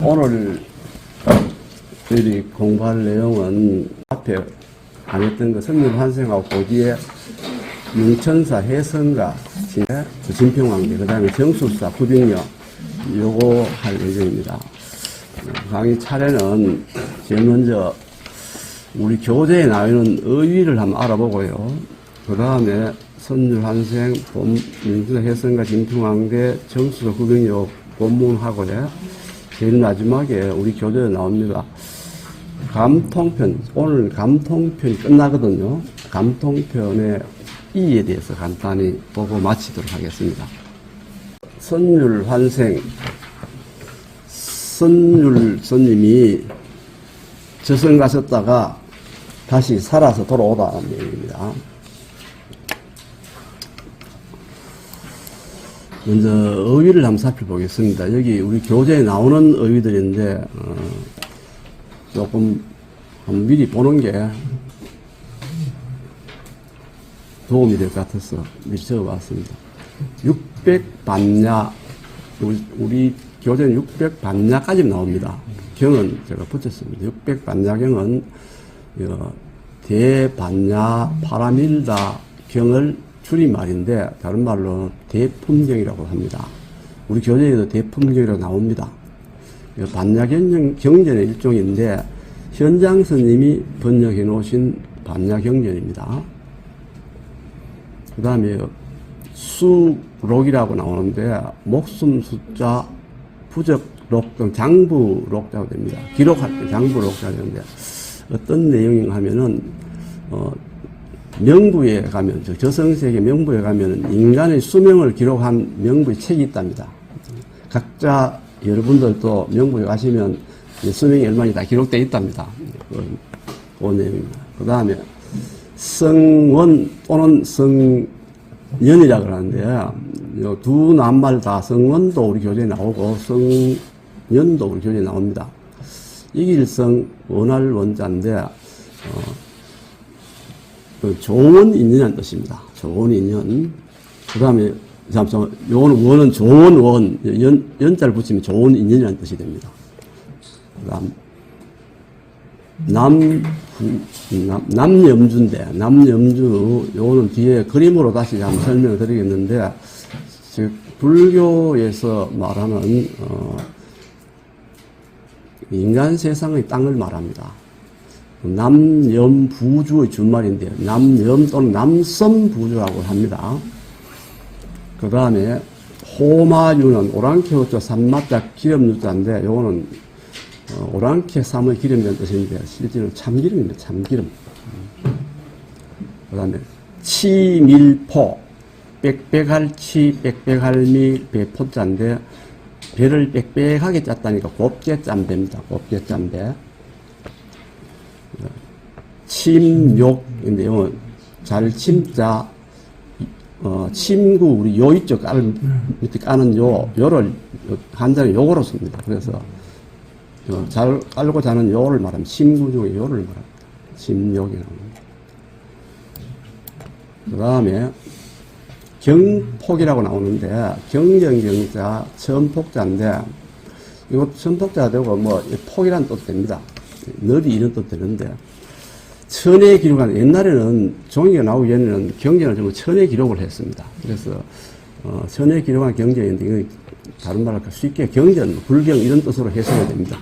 오늘 저희들이 공부할 내용은 앞에 안 했던 거 선율 환생하고 그 뒤에 융천사 해성가 진평왕대 그 다음에 정술사 구빙령 요거 할 예정입니다. 강의 차례는 제일 먼저 우리 교재에 나오는 의의를 한번 알아보고요. 그 다음에 선율 환생, 융천사 해성가 진평왕대 정술사 구빙령 본문하고요. 제일 마지막에 우리 교재에 나옵니다. 감통편, 오늘 감통편이 끝나거든요. 감통편의 이에 대해서 간단히 보고 마치도록 하겠습니다. 선율 환생, 선율 스님이 저승 가셨다가 다시 살아서 돌아오다는 얘기입니다. 먼저 의의를 한번 살펴보겠습니다. 여기 우리 교재에 나오는 의의들인데 조금 한번 미리 보는 게 도움이 될 것 같아서 미리 적어봤습니다. 600반야, 우리 교재는 600반야까지 나옵니다. 경은 제가 붙였습니다. 600반야경은 대반야 파라밀다 경을 줄임말인데 다른 말로 대품경이라고 합니다. 우리 교재에도 대품경이라고 나옵니다. 반야경전의 일종인데 현장 스님이 번역해 놓으신 반야경전입니다. 그 다음에 수록이라고 나오는데 목숨 숫자 부적록 등 장부록자가 됩니다. 기록할 때 장부록자가 되는데 어떤 내용인가 하면은 명부에 가면 저성세계 명부에 가면 인간의 수명을 기록한 명부의 책이 있답니다. 각자 여러분들도 명부에 가시면 수명이 얼마나 다 기록되어 있답니다. 그 내용입니다. 그 다음에 성원 또는 성년이라고 하는데 두 낱말 다 성원도 우리 교재에 나오고 성년도 우리 교재에 나옵니다. 이길성 원할 원자인데 좋은 인연이라는 뜻입니다. 좋은 인연. 그 다음에 요거는 원은 좋은 원, 연자를 붙이면 좋은 인연이라는 뜻이 됩니다. 그 다음 남염주인데 남염주 요거는 뒤에 그림으로 다시 한번 설명을 드리겠는데 즉 불교에서 말하는 인간 세상의 땅을 말합니다. 남염부주의 준말인데요. 남염 또는 남섬부주라고 합니다. 그 다음에 호마유는 오랑캐 호자 삼마자 기름유자인데 요거는 오랑캐 삼의 기름이라는 뜻인데 실제로 참기름입니다. 참기름. 그 다음에 치밀포 빽빽할 치 빽빽할 밀 배포자인데 배를 빽빽하게 짰다니까 곱게 짠 배입니다. 곱게 짠 배. 침욕인데 요건 잘 침자 침구 우리 요 있죠. 밑에 까는 요를 한자는 요거로 씁니다. 그래서 잘 깔고 자는 요를 말하면 침구 중에 요를 말합니다. 침욕이 나옵니다. 그 다음에 경폭이라고 나오는데 경경경자 천폭자인데 이거 천폭자 되고 뭐 폭이라는 뜻도 됩니다. 널이 이런 뜻 되는데 천의 기록한 옛날에는 종이가 나오기 전에는 경전을 전부 천의 기록을 했습니다. 그래서 천의 기록한 경전인데 이거 다른 말로 쉽게 경전, 불경 이런 뜻으로 해석이 됩니다.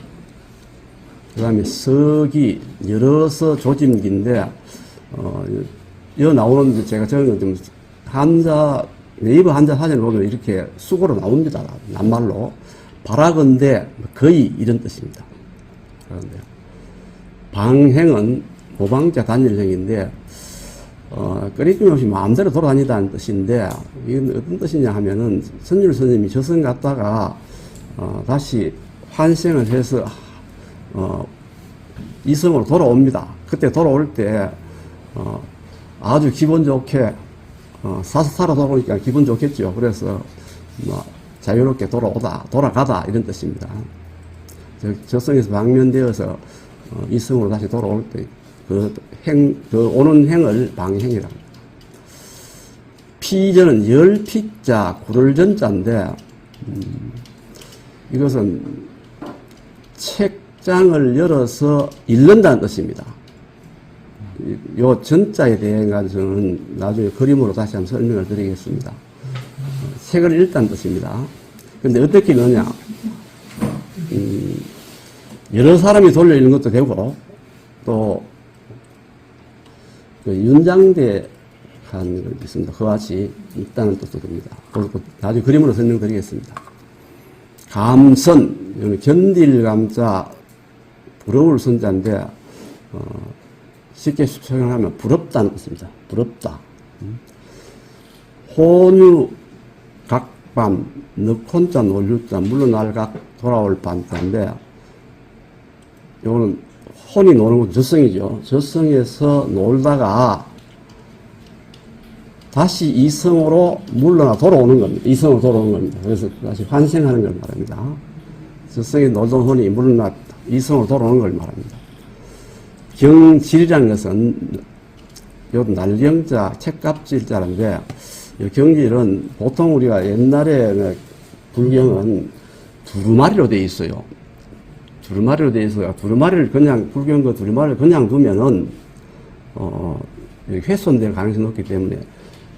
그 다음에 서기, 열어서 조짐기인데 여기 나오는 제가 적은 좀 한자 네이버 한자 사진을 보면 이렇게 수고로 나옵니다. 낱말로 바라건대 거의 이런 뜻입니다. 그런데 방행은 모방자 단일형인데 끓이낌 없이 마음대로 돌아다니다는 뜻인데 이건 어떤 뜻이냐 하면은 선율 스님이 저승 갔다가 다시 환생을 해서 이성으로 돌아옵니다. 그때 돌아올 때 아주 기분 좋게 살아 돌아오니까 기분 좋겠죠. 그래서 자유롭게 돌아가다 이런 뜻입니다. 저승에서 방면되어서 이성으로 다시 돌아올 때 오는 행을 방행이라고 합니다. 피전은 열피자 구를전자인데 이것은 책장을 열어서 읽는다는 뜻입니다. 요 전자에 대한 저는 나중에 그림으로 다시 한번 설명을 드리겠습니다. 책을 읽다는 뜻입니다. 근데 어떻게 읽느냐? 여러 사람이 돌려 읽는 것도 되고, 또, 그 윤장대 한 걸 있습니다. 그와 같이 있다는 뜻도 됩니다. 그리고 나중에 그림으로 설명드리겠습니다. 감선, 견딜 감자, 부러울 선자인데, 쉽게 설명하면 부럽다는 뜻입니다. 부럽다. 혼유, 각반, 늑혼자, 놀유자, 물러날각, 돌아올 반자인데, 요거는 혼이 노는 건 저성이죠. 저성에서 놀다가 다시 이성으로 물러나 돌아오는 겁니다. 이성으로 돌아오는 겁니다. 그래서 다시 환생하는 걸 말합니다. 저성에 놀던 혼이 물러나 이성으로 돌아오는 걸 말합니다. 경질이라는 것은 요 날경자, 책갑질자인데 이 경질은 보통 우리가 옛날에 불경은 두루마리로 되어 있어요. 두루마리로 되어 있어요. 두루마리를 그냥 불경 그 두루마리를 그냥 두면은 훼손될 가능성이 높기 때문에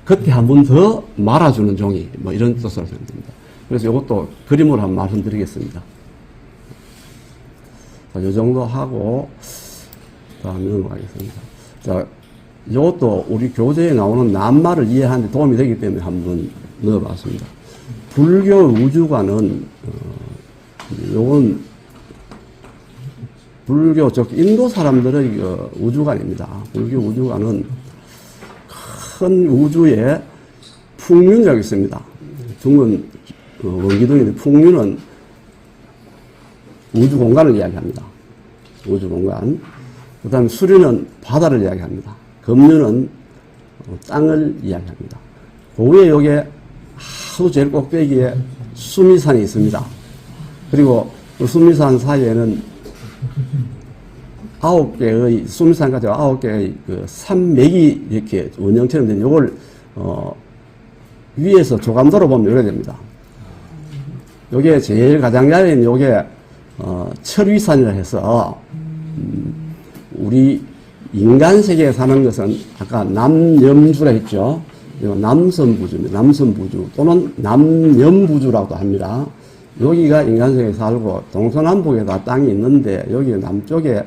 그때 한 번 더 말아주는 종이 뭐 이런 뜻으로 생각됩니다. 그래서 이것도 그림으로 한번 말씀드리겠습니다. 자, 이 정도 하고 다음에 넘어가겠습니다. 자, 이것도 우리 교재에 나오는 낱말을 이해하는 데 도움이 되기 때문에 한번 넣어봤습니다. 불교 우주관은 요건 불교 즉 인도 사람들의 우주관입니다. 불교 우주관은 큰 우주에 풍륜이라고 있습니다. 중은 원기둥인데 풍륜은 우주 공간을 이야기합니다. 우주 공간. 그 다음에 수류는 바다를 이야기합니다. 급류는 땅을 이야기합니다. 그 위에 여기에 아주 제일 꼭대기에 수미산이 있습니다. 그리고 그 수미산 사이에는 9개의, 수미산까지 9개의 그 산맥이 이렇게 원형처럼 된 요걸, 위에서 조감도로 보면 이렇게 됩니다. 요게 제일 가장자리인 요게, 철위산이라 해서, 우리 인간 세계에 사는 것은 아까 남염주라 했죠. 남선부주입니다. 남선부주 또는 남염부주라고도 합니다. 여기가 인간 세계에 살고 동서남북에 다 땅이 있는데 여기 남쪽에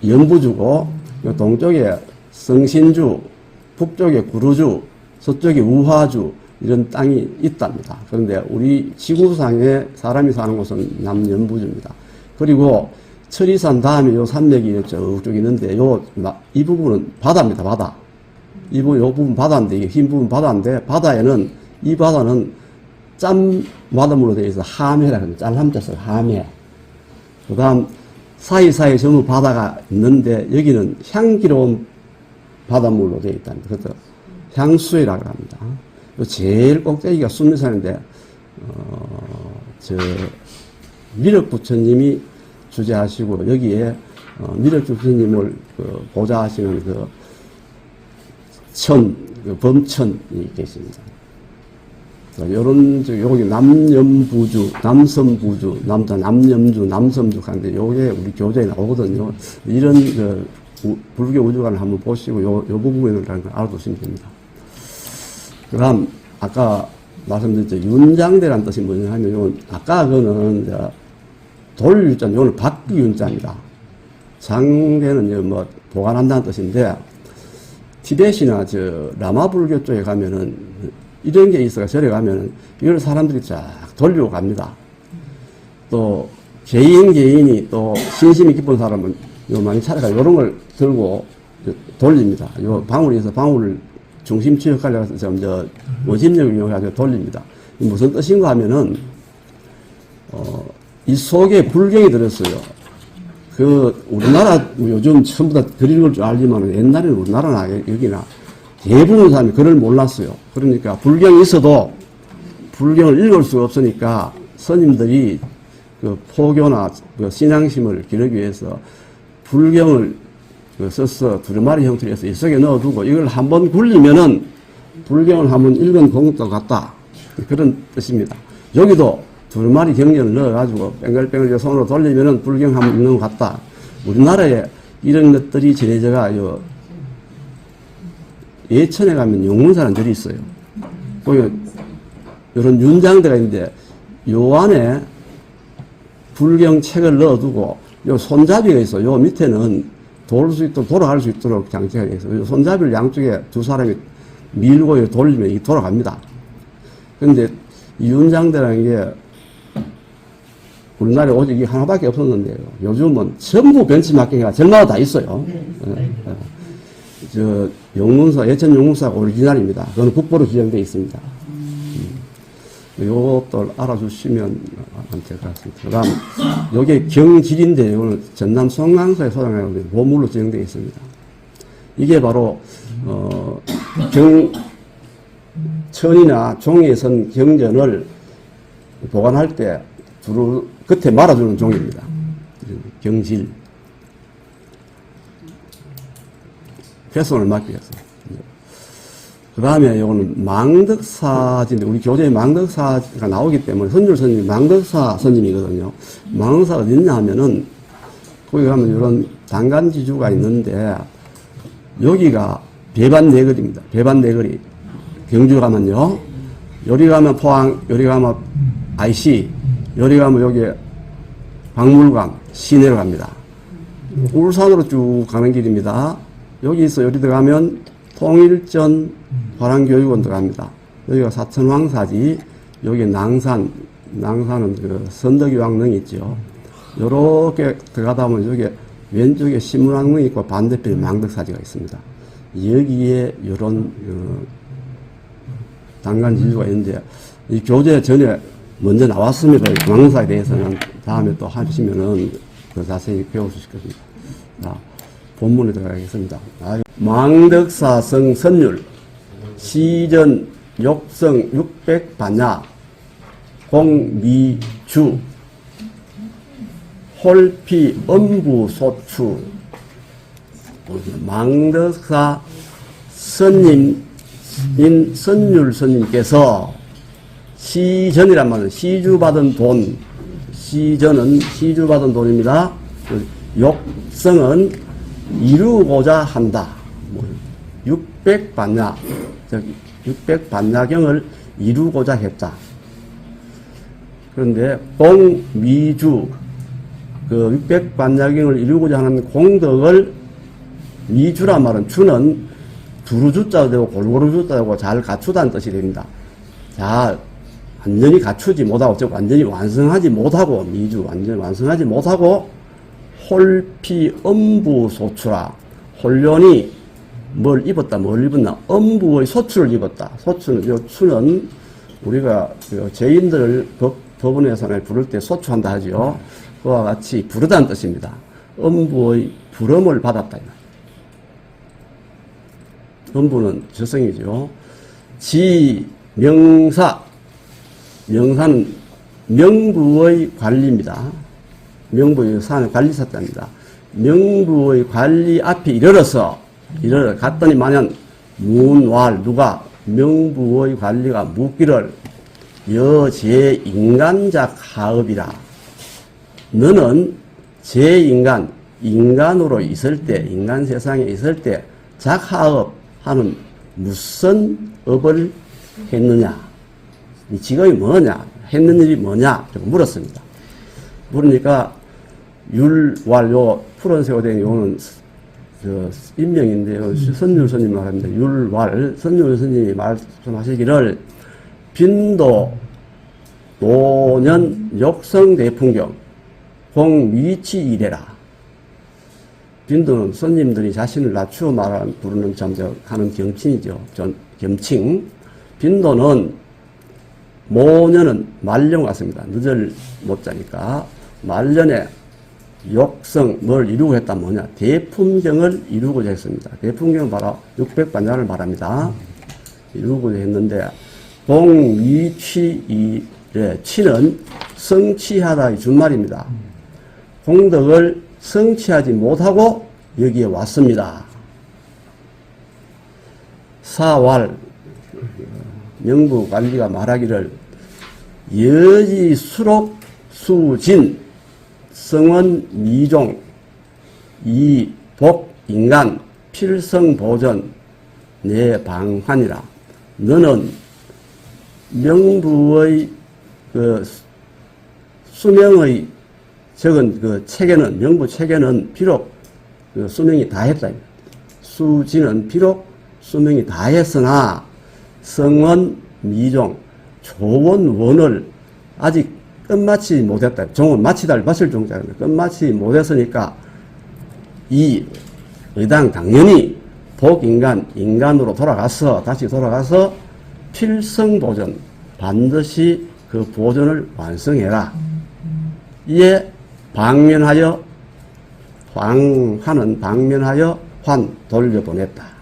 염부주고 동쪽에 성신주, 북쪽에 구루주, 서쪽에 우화주 이런 땅이 있답니다. 그런데 우리 지구상에 사람이 사는 곳은 남염부주입니다. 그리고 철이산 다음에 요 산맥이 쭉쭉 있는데 이 부분은 바다입니다. 바다. 요 부분 바다인데 이게 흰 부분 바다인데 이 바다는 짠 마름으로 되어 있어 함해라 합니다. 짤함자서 함해. 그 다음 사이사이 전부 바다가 있는데 여기는 향기로운 바닷물로 되어 있답니다. 그래서 향수해라고 합니다. 제일 꼭대기가 수미산인데 미륵부처님이 주재하시고 여기에 미륵부처님을 보좌하시는 범천이 계십니다. 요런, 여기 남염부주, 남섬부주, 남염주, 남섬주 하는데 요게 우리 교재에 나오거든요. 이런 불교 우주관을 한번 보시고 요 부분을 알아두시면 됩니다. 그 다음, 아까 말씀드렸죠. 윤장대라는 뜻이 뭐냐 하면 요건, 아까 그거는 돌유자, 요거는 박윤자입니다. 장대는 뭐 보관한다는 뜻인데, 티벳이나 라마 불교 쪽에 가면은 이런 게 있어가 절에 가면은 이걸 사람들이 쫙 돌리고 갑니다. 또 개인이 또 신심이 깊은 사람은 요 많이 찾아가 이런 걸 들고 돌립니다. 요 방울에서 방울을 중심 취역하려고 해서 원심력을 이용해서 돌립니다. 무슨 뜻인가 하면은 이 속에 불경이 들었어요. 우리나라 요즘 전부 다 글 읽을 줄 알지만 옛날에는 우리나라나 여기나 대부분 사람이 글을 몰랐어요. 그러니까 불경이 있어도 불경을 읽을 수가 없으니까 스님들이 포교나 신앙심을 기르기 위해서 불경을 써서 두루마리 형태로 해서 이 속에 넣어두고 이걸 한번 굴리면은 불경을 한번 읽은 공덕 같다. 그런 뜻입니다. 여기도 2마리 경전을 넣어가지고 뱅글뱅글 손으로 돌리면은 불경하면 있는 것 같다. 우리나라에 이런 것들이 전해져가 예천에 가면 용문사라는 절이 있어요. 거기 이런 윤장대가 있는데 요 안에 불경 책을 넣어두고 요 손잡이가 있어. 요 밑에는 돌아갈 수 있도록 장치가 되어 있어요. 요 손잡이를 양쪽에 두 사람이 밀고 돌리면 이게 돌아갑니다. 그런데 이 윤장대라는 게 우리나라에 오직 이 하나밖에 없었는데요. 요즘은 전부 벤치마킹이가 절마다 다 있어요. 용문사, 예천 용문사가 오리지널입니다. 그건 국보로 지정되어 있습니다. 요것도 알아주시면 될 것 같습니다. 그 다음, 요게 경질인데, 이거는 전남 송강사에 소장하는 보물로 지정되어 있습니다. 이게 바로, 천이나 종이에 선 경전을 보관할 때 두루 끝에 말아주는 종입니다. 경질. 훼손을 막기 위해서. 그 다음에 요거는 망덕사지인데, 우리 교재에 망덕사가 나오기 때문에 선율 스님이 망덕사 스님이거든요. 망덕사가 어디 있냐 하면은, 거기 가면 이런 단간지주가 있는데, 여기가 배반내거리입니다. 배반내거리. 경주 가면요. 여기 가면 포항, 여기 가면 IC, 여기 가면 여기 박물관, 시내로 갑니다. 울산으로 쭉 가는 길입니다. 여기서 여기 들어가면 통일전 화랑교육원 들어갑니다. 여기가 사천왕사지, 여기 낭산은 그 선덕이 왕릉이 있죠. 요렇게 들어가다 보면 여기 왼쪽에 신문왕릉이 있고 반대편에 망덕사지가 있습니다. 여기에 요런 단간지주가 있는데, 이 교재 전에 먼저 나왔습니다. 망덕사에 대해서는 다음에 또 하시면은 더 자세히 배워주실 겁니다. 자, 본문에 들어가겠습니다. 망덕사성 선율, 시전 욕성 600반야, 공미주, 홀피 엄부소추. 망덕사 선님인 선율 선님께서 시전이란 말은 시주받은 돈, 시전은 시주받은 돈입니다. 욕성은 이루고자 한다. 600반야, 600반야경을 이루고자 했다. 그런데 공미주, 그 600반야경을 이루고자 하는 공덕을, 미주란 말은 주는 두루주자도 되고 골고루주자도 되고 잘 갖추다는 뜻이 됩니다. 자, 완전히 갖추지 못하고, 즉 완전히 완성하지 못하고, 미주 완전히 완성하지 못하고, 홀피 엄부소추라. 홀련이 뭘 입었다, 뭘 입었나? 엄부의 소추를 입었다. 소추는, 요 추는 우리가 죄인들을 법원에서 부를 때 소추한다 하죠. 그와 같이 부르다는 뜻입니다. 엄부의 부름을 받았다. 엄부는 저성이죠. 지, 명사. 명사는 명부의 관리입니다. 명부의 사는 관리사자입니다. 명부의 관리 앞에 갔더니 만약 문왈 누가 명부의 관리가 묻기를 여제 인간작 하업이라. 너는 제 인간으로 있을 때, 인간 세상에 있을 때 작하업 하는 무슨 업을 했느냐? 이 직업이 뭐냐? 했는 일이 뭐냐? 물었습니다. 물으니까 율왈요 푸른색으로 된 요는 인명인데요. 선율 스님 말합니다. 율왈 선율 스님이 말씀하시기를 빈도 노년 욕성 대풍경 공위치 이래라. 빈도는 스님들이 자신을 낮추어 부르는 하는 경칭이죠. 겸칭. 빈도는 모년은 말년 같습니다. 늦을 못 자니까 말년에 욕성 뭘 이루고 했다 뭐냐? 대품경을 이루고자 했습니다. 대품경은 바로 600반야를 말합니다. 이루고자 했는데 공위취이래. 취는 성취하다의 준말입니다. 공덕을 성취하지 못하고 여기에 왔습니다. 사왈 명부 관리가 말하기를 여지 수록 수진 성원 미종 이복 인간 필성 보전 내 방환이라. 너는 명부의 그 수명의 적은 그 체계는, 명부 체계는 비록 그 수명이 다했다. 수지는 비록 수명이 다했으나 성원 미종 조원 원을 아직 끝마치 못했다. 종은 마치다를 마칠 종자인데 끝마치 못했으니까 이 의당 당연히 복인간 인간으로 다시 돌아가서 필성보전 반드시 그 보전을 완성해라. 이에 방면하여 황하는 방면하여 환 돌려보냈다.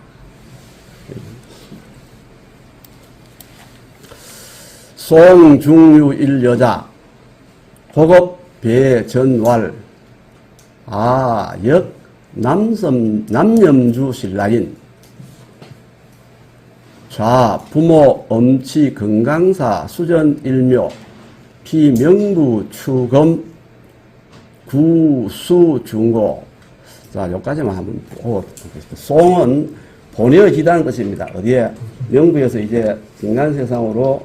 송중유 일여자 고급 배전왈 역 남염주 신라인 좌 부모 엄치 건강사 수전 일묘 피명부 추검 구수 중고. 자, 여기까지만 한번 보고 보겠습니다. 송은 보내어지다는 것입니다. 어디에? 명부에서 이제 인간 세상으로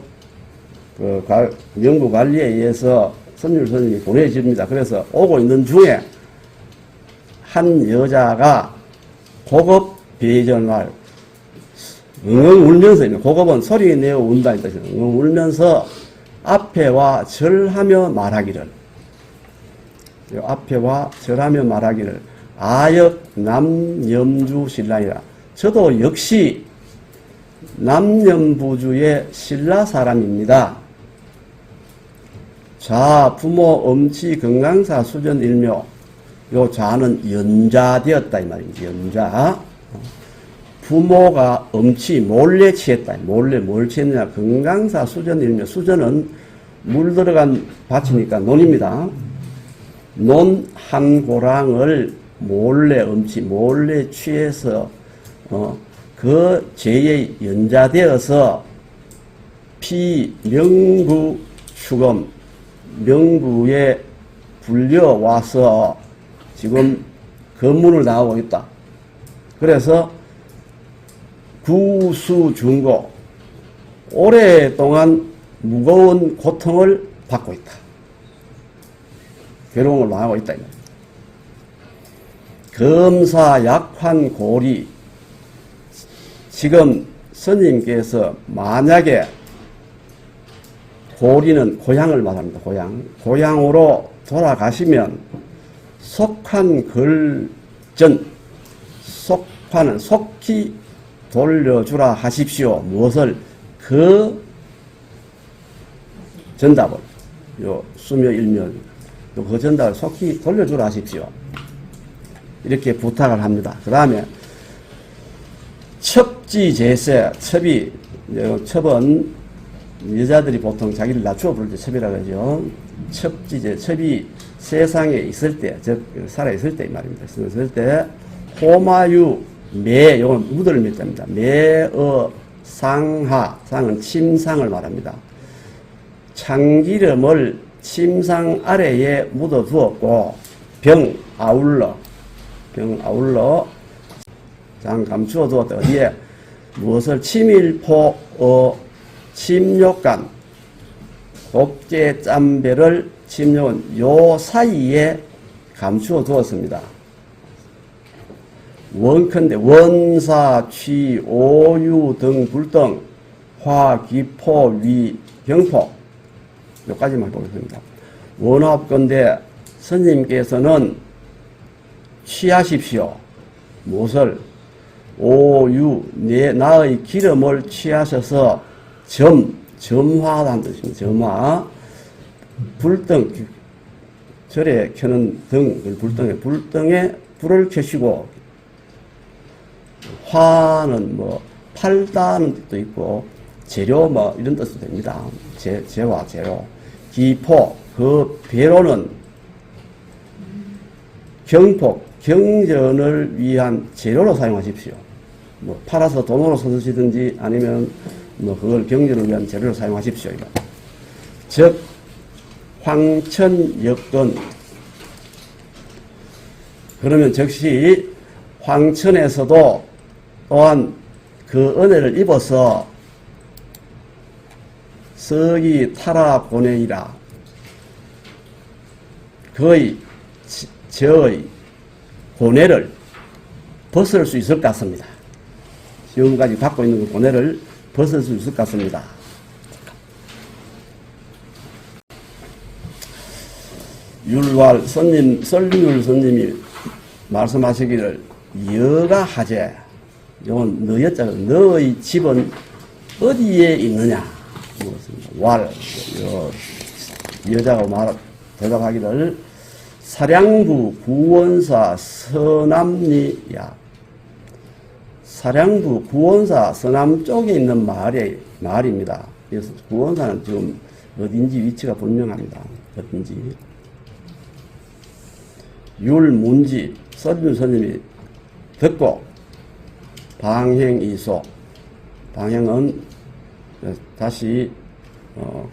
그 명부 관리에 의해서 선율선임이 보내집니다. 그래서 오고 있는 중에 한 여자가 고급 배전말 엉엉 울면서, 고급은 소리 내어 운다는 뜻이에요. 엉엉 울면서 앞에와 절하며 말하기를, 앞에와 절하며 말하기를 아역 남염주 신라이라. 저도 역시 남염부주의 신라 사람입니다. 좌 부모 엄치 건강사 수전 일묘. 요 좌는 연자되었다 이 말입니다. 연자. 부모가 엄치 몰래 취했다. 몰래 뭘 취했느냐? 건강사 수전 일묘. 수전은 물 들어간 밭이니까 논입니다. 논 한 고랑을 몰래 엄치 몰래 취해서 그 죄에 연자되어서 피명부 추검 명부에 불려와서 지금 검문을 당하고 있다. 그래서 구수중고 오랫동안 무거운 고통을 받고 있다. 괴로움을 당하고 있다. 검사약환 고리. 지금 스님께서 만약에 고리는 고향을 말합니다. 고향으로 돌아가시면 속한 걸전, 속환은 속히 돌려주라 하십시오. 무엇을? 그 전답을, 요 수묘 일묘, 그 전답을 속히 돌려주라 하십시오. 이렇게 부탁을 합니다. 그 다음에 첩지제세, 첩은 여자들이 보통 자기를 낮추어 부를 때 첩이라고 하죠. 첩지제, 첩이 세상에 있을 때, 즉 살아있을 때 이 말입니다. 있을 때 호마유 매, 요건 무드를 맺답니다. 매어 상하, 상은 침상을 말합니다. 참기름을 침상 아래에 묻어 두었고 병 아울러 장 감추어 두었다. 어디에? 무엇을? 치밀포 침욕간 곡제 짬배를 침욕은 요 사이에 감추어 두었습니다. 원컨대 원사 취 오유 등 불등 화 기포 위 병포 여기까지만 보겠습니다. 원합건대 스님께서는 취하십시오. 무엇을? 오유 나의 기름을 취하셔서 점화라는 뜻입니다. 점화. 불등 절에 켜는 등, 불등에 불을 켜시고, 화는 뭐 팔다는 뜻도 있고 재료 뭐 이런 뜻도 됩니다. 재화 재료. 기포 그 배로는 경폭 경전을 위한 재료로 사용하십시오. 뭐 팔아서 돈으로 써드시든지 아니면 뭐 그걸 경전을 위한 재료로 사용하십시오. 즉 황천여건. 그러면 즉시 황천에서도 또한 그 은혜를 입어서 서기 타라 고뇌이라 그의 저의 고뇌를 벗을 수 있을 것 같습니다. 지금까지 갖고 있는 그 고뇌를 벗을 수 있을 것 같습니다. 율왈 선님, 설률 선님이 말씀하시기를 여가 하재. 이건 너의 자가 너의 집은 어디에 있느냐? 왈 여자가 대답하기를 사량부 구원사 서남리야. 사량부 구원사 서남 쪽에 있는 마을입니다. 그래서 구원사는 지금 어딘지 위치가 불명합니다. 어딘지. 율문지 서준 스님이 듣고 방행이소. 방행은 다시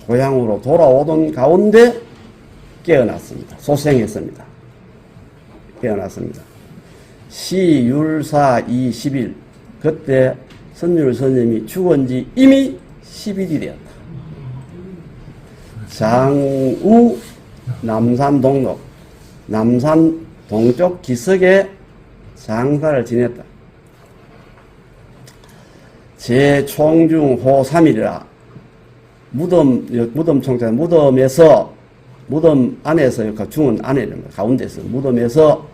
고향으로 돌아오던 가운데 깨어났습니다. 소생했습니다. 깨어났습니다. 시율사 20일 그때 선율 스님이 죽은 지 이미 10일이 되었다. 장우 남산 동록 남산 동쪽 기슭에 장사를 지냈다. 제총중호 3일이라 무덤 총자 무덤에서 무덤 안에서 중은 안에 가운데서 무덤에서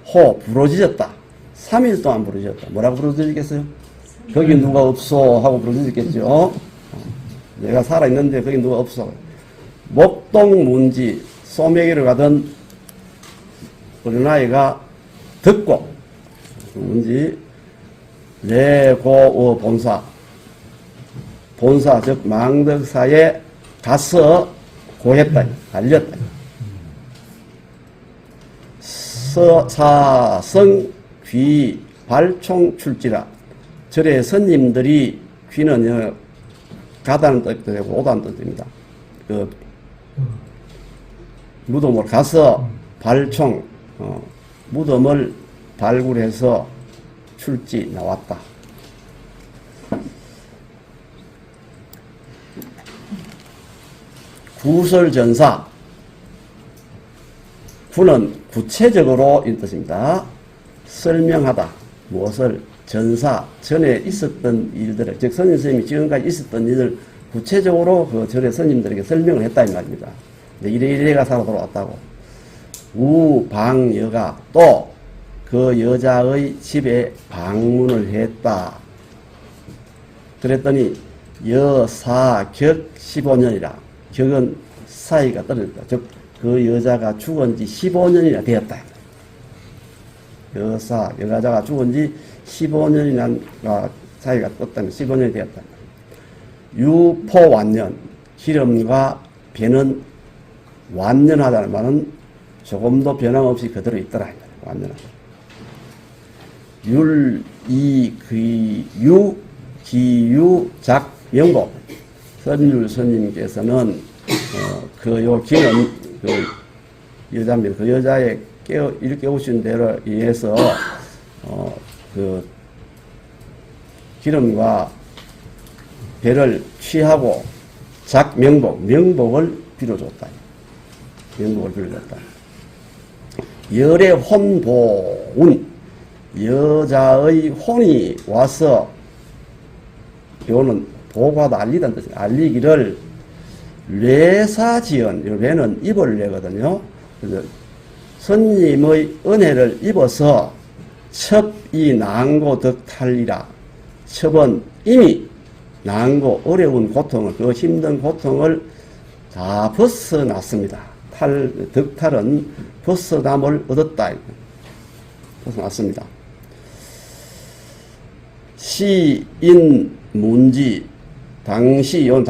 호 부러지셨다. 3일 동안 부러지셨다. 뭐라고 부러지겠어요? 거기 누가 없어 하고 부러지겠죠. 내가 살아있는데 거기 누가 없어. 목동문지 소매기를 가던 어린아이가 듣고 문지 내고어 본사 즉 망덕사에 가서 고했다. 달렸다. 사성 귀 발총 출지라. 절에 스님들이 귀는 가다는 뜻도 되고 오다는 뜻도 됩니다. 그 무덤으로 가서 발총 무덤을 발굴해서 출지 나왔다. 구설전사. 구는 구체적으로 이 뜻입니다. 설명하다. 무엇을? 전사. 전에 있었던 일들을, 즉 선임 스님이 지금까지 있었던 일을 구체적으로 그 절의 스님들에게 설명을 했다 이 말입니다. 이래가 살아 돌아왔다고. 우방여가 또 그 여자의 집에 방문을 했다. 그랬더니 여사격 15년이라. 격은 사이가 떨어졌다. 즉 그 여자가 죽은 지 15년이나 되었다. 여자가 죽은 지 15년이나 사이가 떴다면 15년이 되었다. 유포완년. 기름과 배는 완년하다는 말은 조금도 변함없이 그대로 있더라. 완년하다. 기유작 명복. 선율 스님께서는 요 기는 여자입니다. 그 여자의 일깨우신 대로 의해서 그 기름과 배를 취하고 명복을 빌어줬다. 명복을 빌어줬다. 열의 혼보운. 여자의 혼이 와서, 요는 보고하다 알리다는 뜻이에요. 알리기를 뇌사지연, 뇌는 입을 내거든요. 그래서 스님의 은혜를 입어서 첩이 난고 덕탈리라. 첩은 이미 난고 어려운 고통을, 그 힘든 고통을 다 벗어났습니다. 덕탈은 벗어남을 얻었다. 벗어났습니다. 시인문지. 당시의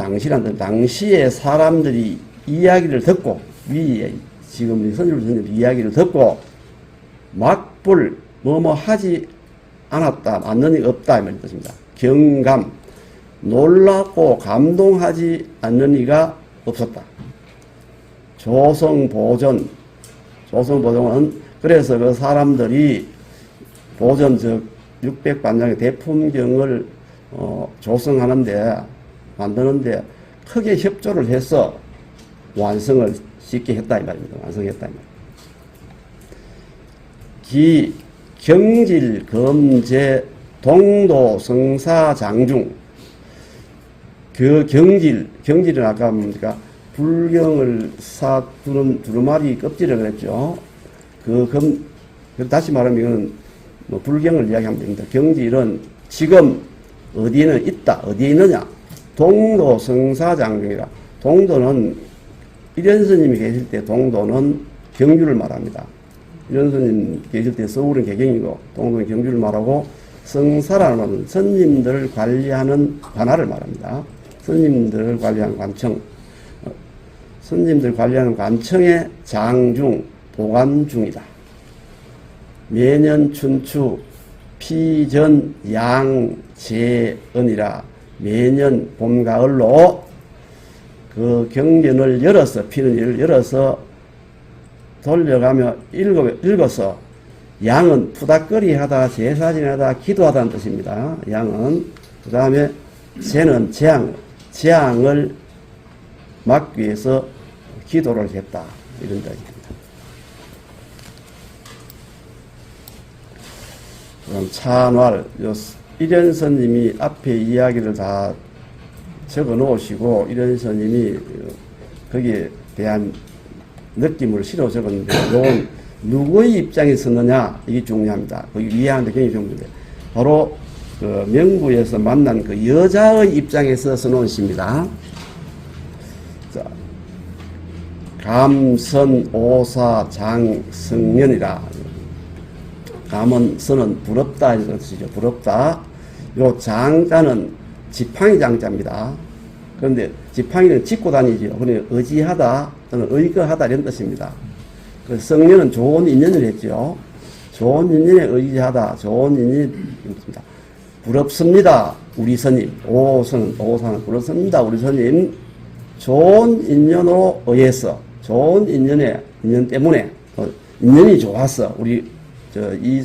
사람들이 이야기를 듣고, 위에 지금 선율 스님 이야기를 듣고, 막불, 하지 않았다, 않는 이 없다, 이 말인 뜻입니다. 경감, 놀랍고 감동하지 않는 이가 없었다. 조성보존은 그래서 그 사람들이 보존 즉 600반장의 대품경을 조성하는데 만드는데 크게 협조를 해서 완성을 쉽게 했다 이 말입니다. 완성했다 이 말입니다. 기 경질 검제 동도 성사 장중 그 경질은 아까 뭡니까 불경을 사두는 두루마리 껍질을 그랬죠. 다시 말하면 이거는 뭐 불경을 이야기하면 됩니다. 경질은 지금 어디에는 있다. 어디에 있느냐? 동도 성사장중이라. 동도는 이련스님이 계실 때 동도는 경주를 말합니다. 이련스님 계실 때 서울은 개경이고 동도는 경주를 말하고 성사라는 말은 스님들 관리하는 관할을 말합니다. 스님들 관리하는 관청. 스님들 관리하는 관청의 장중, 보관 중이다. 매년 춘추 피전 양재언이라 매년 봄 가을로 그 경전을 열어서 피는 일을 열어서 돌려가며 읽어서 양은 푸닥거리 하다 제사지내다 기도하다는 뜻입니다. 양은 그 다음에 재는 재앙을 막기 위해서 기도를 했다 이런 뜻입니다. 그럼 찬활, 이련선님이 앞에 이야기를 다 적어 놓으시고, 이련선님이 거기에 대한 느낌을 실어 적었는데, 이건 누구의 입장에 서느냐, 이게 중요합니다. 거기 이해하는데 굉장히 중요한데, 바로 그 명구에서 만난 그 여자의 입장에서 써놓은 시입니다. 자, 감선, 오사, 장, 성년이라. 감은 선은 부럽다 이런 뜻이죠. 부럽다. 요 장자는 지팡이 장자입니다. 그런데 지팡이는 짚고 다니죠. 그런데 의지하다 또는 의거하다 이런 뜻입니다. 그 성년은 좋은 인연을 했죠. 좋은 인연에 의지하다. 좋은 인연이 있습니다. 부럽습니다. 우리 스님. 오사는 부럽습니다. 우리 스님. 좋은 인연으로 의해서 좋은 인연 때문에 인연이 좋았어. 이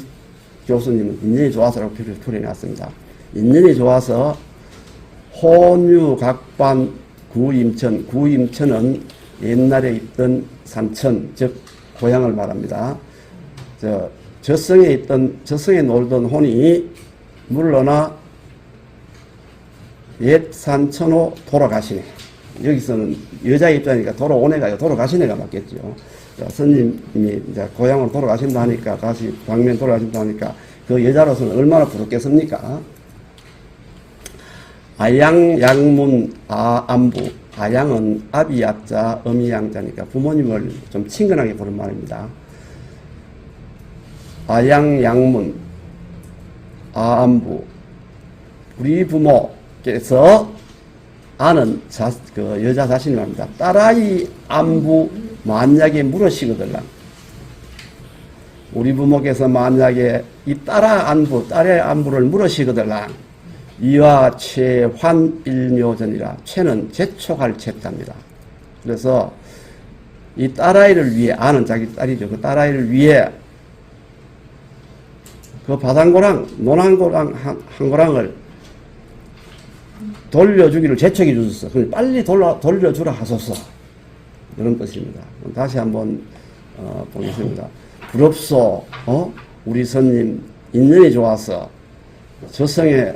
교수님은 인연이 좋아서라고 표현해놨습니다. 인연이 좋아서 혼유각반 구임천은 옛날에 있던 산천, 즉 고향을 말합니다. 저성에 놀던 혼이 물러나 옛 산천으로 돌아가시네. 여기서는 여자 입장이니까 돌아오네가 돌아가시네가 맞겠죠. 스님이 이제 고향으로 돌아가신다 하니까, 다시 방면 돌아가신다 하니까, 그 여자로서는 얼마나 부럽겠습니까? 아양, 안부. 아양은 아비약자, 어미양자니까 부모님을 좀 친근하게 부른 말입니다. 아양, 안부. 우리 부모께서 아는 그 여자 자신이 말입니다. 딸아이 안부 만약에 물으시거들라. 우리 부모께서 만약에 이 딸의 안부를 물으시거들라. 이와 최환일묘전이라. 최는 재촉할 채자입니다. 그래서 이 딸아이를 위해, 아는 자기 딸이죠. 그 딸아이를 위해 그 바당고랑, 논한고랑 한 고랑을 돌려주기를 재촉해 주셨어. 그럼 빨리 돌려주라 하소서. 이런 뜻입니다. 다시 한번 보겠습니다. 부럽소. 우리 스님 인연이 좋아서 저성에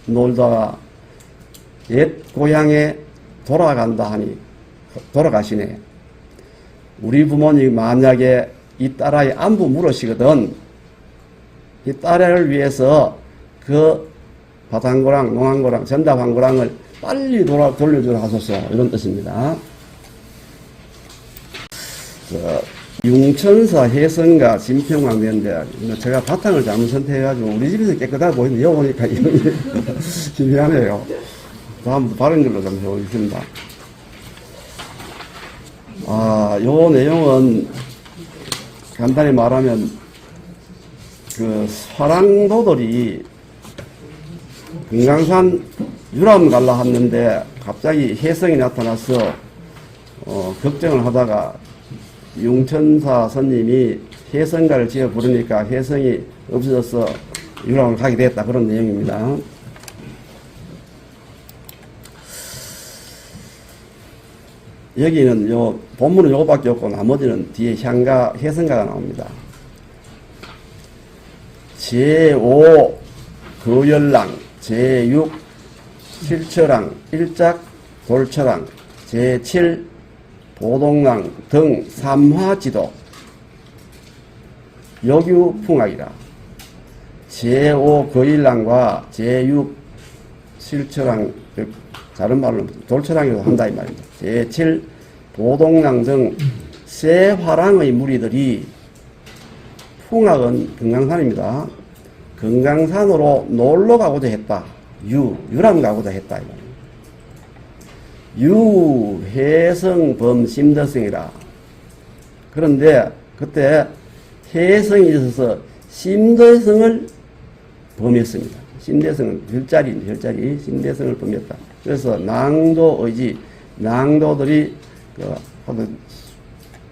놀다가 옛 고향에 돌아간다 하니 돌아가시네. 우리 부모님 만약에 이 딸아이 안부 물으시거든 이 딸을 위해서 그 바당고랑, 농한고랑, 전답한고랑을 빨리 돌려주라 하소서. 이런 뜻입니다. 융천사 해성과 진평왕대인데 제가 바탕을 잘못 선택해가지고 우리 집에서 깨끗하게 보이는데 여기 오니까 미안해요. 다음부터 바른 걸로 좀 해보겠습니다. 요 내용은 간단히 말하면 그 화랑도들이 금강산 유람 갈라 했는데 갑자기 혜성이 나타나서 걱정을 하다가 융천사 스님이 해성가를 지어 부르니까 해성이 없어져서 유랑을 가게 됐다. 그런 내용입니다. 여기는 본문은 요거밖에 없고 나머지는 뒤에 향가, 해성가가 나옵니다. 제5 거열랑, 제6 실처랑, 일작 돌처랑, 제7 보동랑 등 삼화지도 역유풍악이라. 제5 거일랑과 제6 실처랑, 다른 말로는 돌처랑이라고 한다 이 말입니다. 제7 보동랑 등 세 화랑의 무리들이, 풍악은 금강산입니다. 금강산으로 놀러 가고자 했다. 유람 가고자 했다. 해성 심더성이라. 그런데 그때 해성이 있어서 심더성을 범했습니다. 심대성은 별자리 심대성을 범했다. 그래서 낭도들이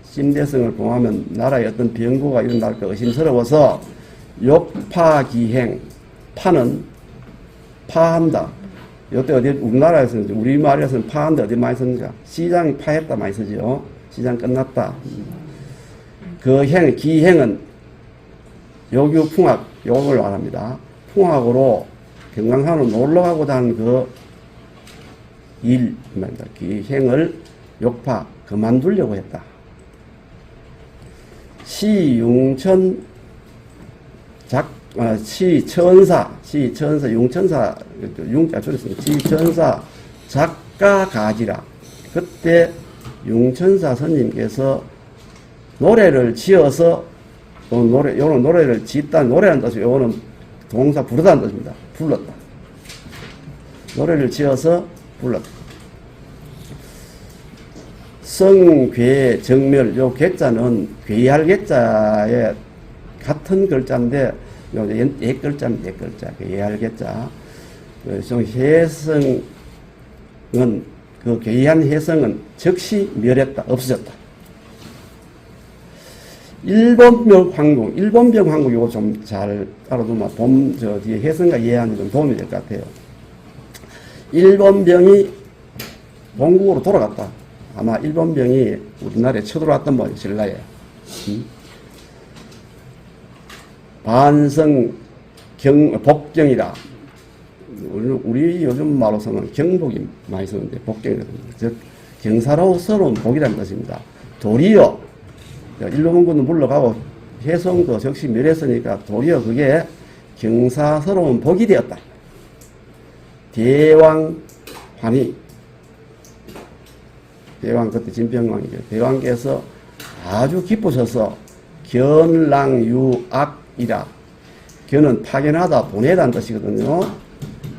심대성을 범하면 나라에 어떤 병고가 일어날까 의심스러워서 욕파기행, 파는 파한다. 이때 어디 우리나라에서는, 우리말에서는 파한다 어디 많이 씁니까? 시장이 파했다 많이 쓰죠. 시장 끝났다. 그 기행은 요규풍악, 요걸 말합니다. 풍악으로 금강산으로 놀러 가고자 하는 그 일입니다. 기행을 욕파, 그만두려고 했다. 시천사, 융천사, 융자 줄였습니다. 시천사 작가 가지라. 그때 융천사 스님께서 노래를 지어서, 요는 노래를 짓다, 노래라는 뜻이고, 요거는 동사 부르다는 뜻입니다. 불렀다. 노래를 지어서 불렀다. 성괴, 정멸, 요 객자는 괴할 객자의 같은 글자인데, 옛 글자입니다. 옛 글자. 괴할 객자. 해성은, 그 괴한 해성은 즉시 멸했다. 없어졌다. 일본병 황국, 이거 좀 잘 알아두면, 뒤에 해성과 이해하는 좀 도움이 될 것 같아요. 일본병이 본국으로 돌아갔다. 아마 일본병이 우리나라에 쳐들어왔던 모양이에요, 신라에. 반성, 복경이라. 우리 요즘 말로서는 경복이 많이 쓰는데, 복경이거든요. 즉, 경사로서러운 복이라는 뜻입니다. 도리어, 일본군은 물러가고 해성도 즉시 멸했으니까 도리어 그게 경사스러운 복이 되었다. 대왕환희, 대왕 그때 진병왕이죠. 대왕께서 아주 기쁘셔서 견랑유악이라. 견은 파견하다, 보내다는 뜻이거든요.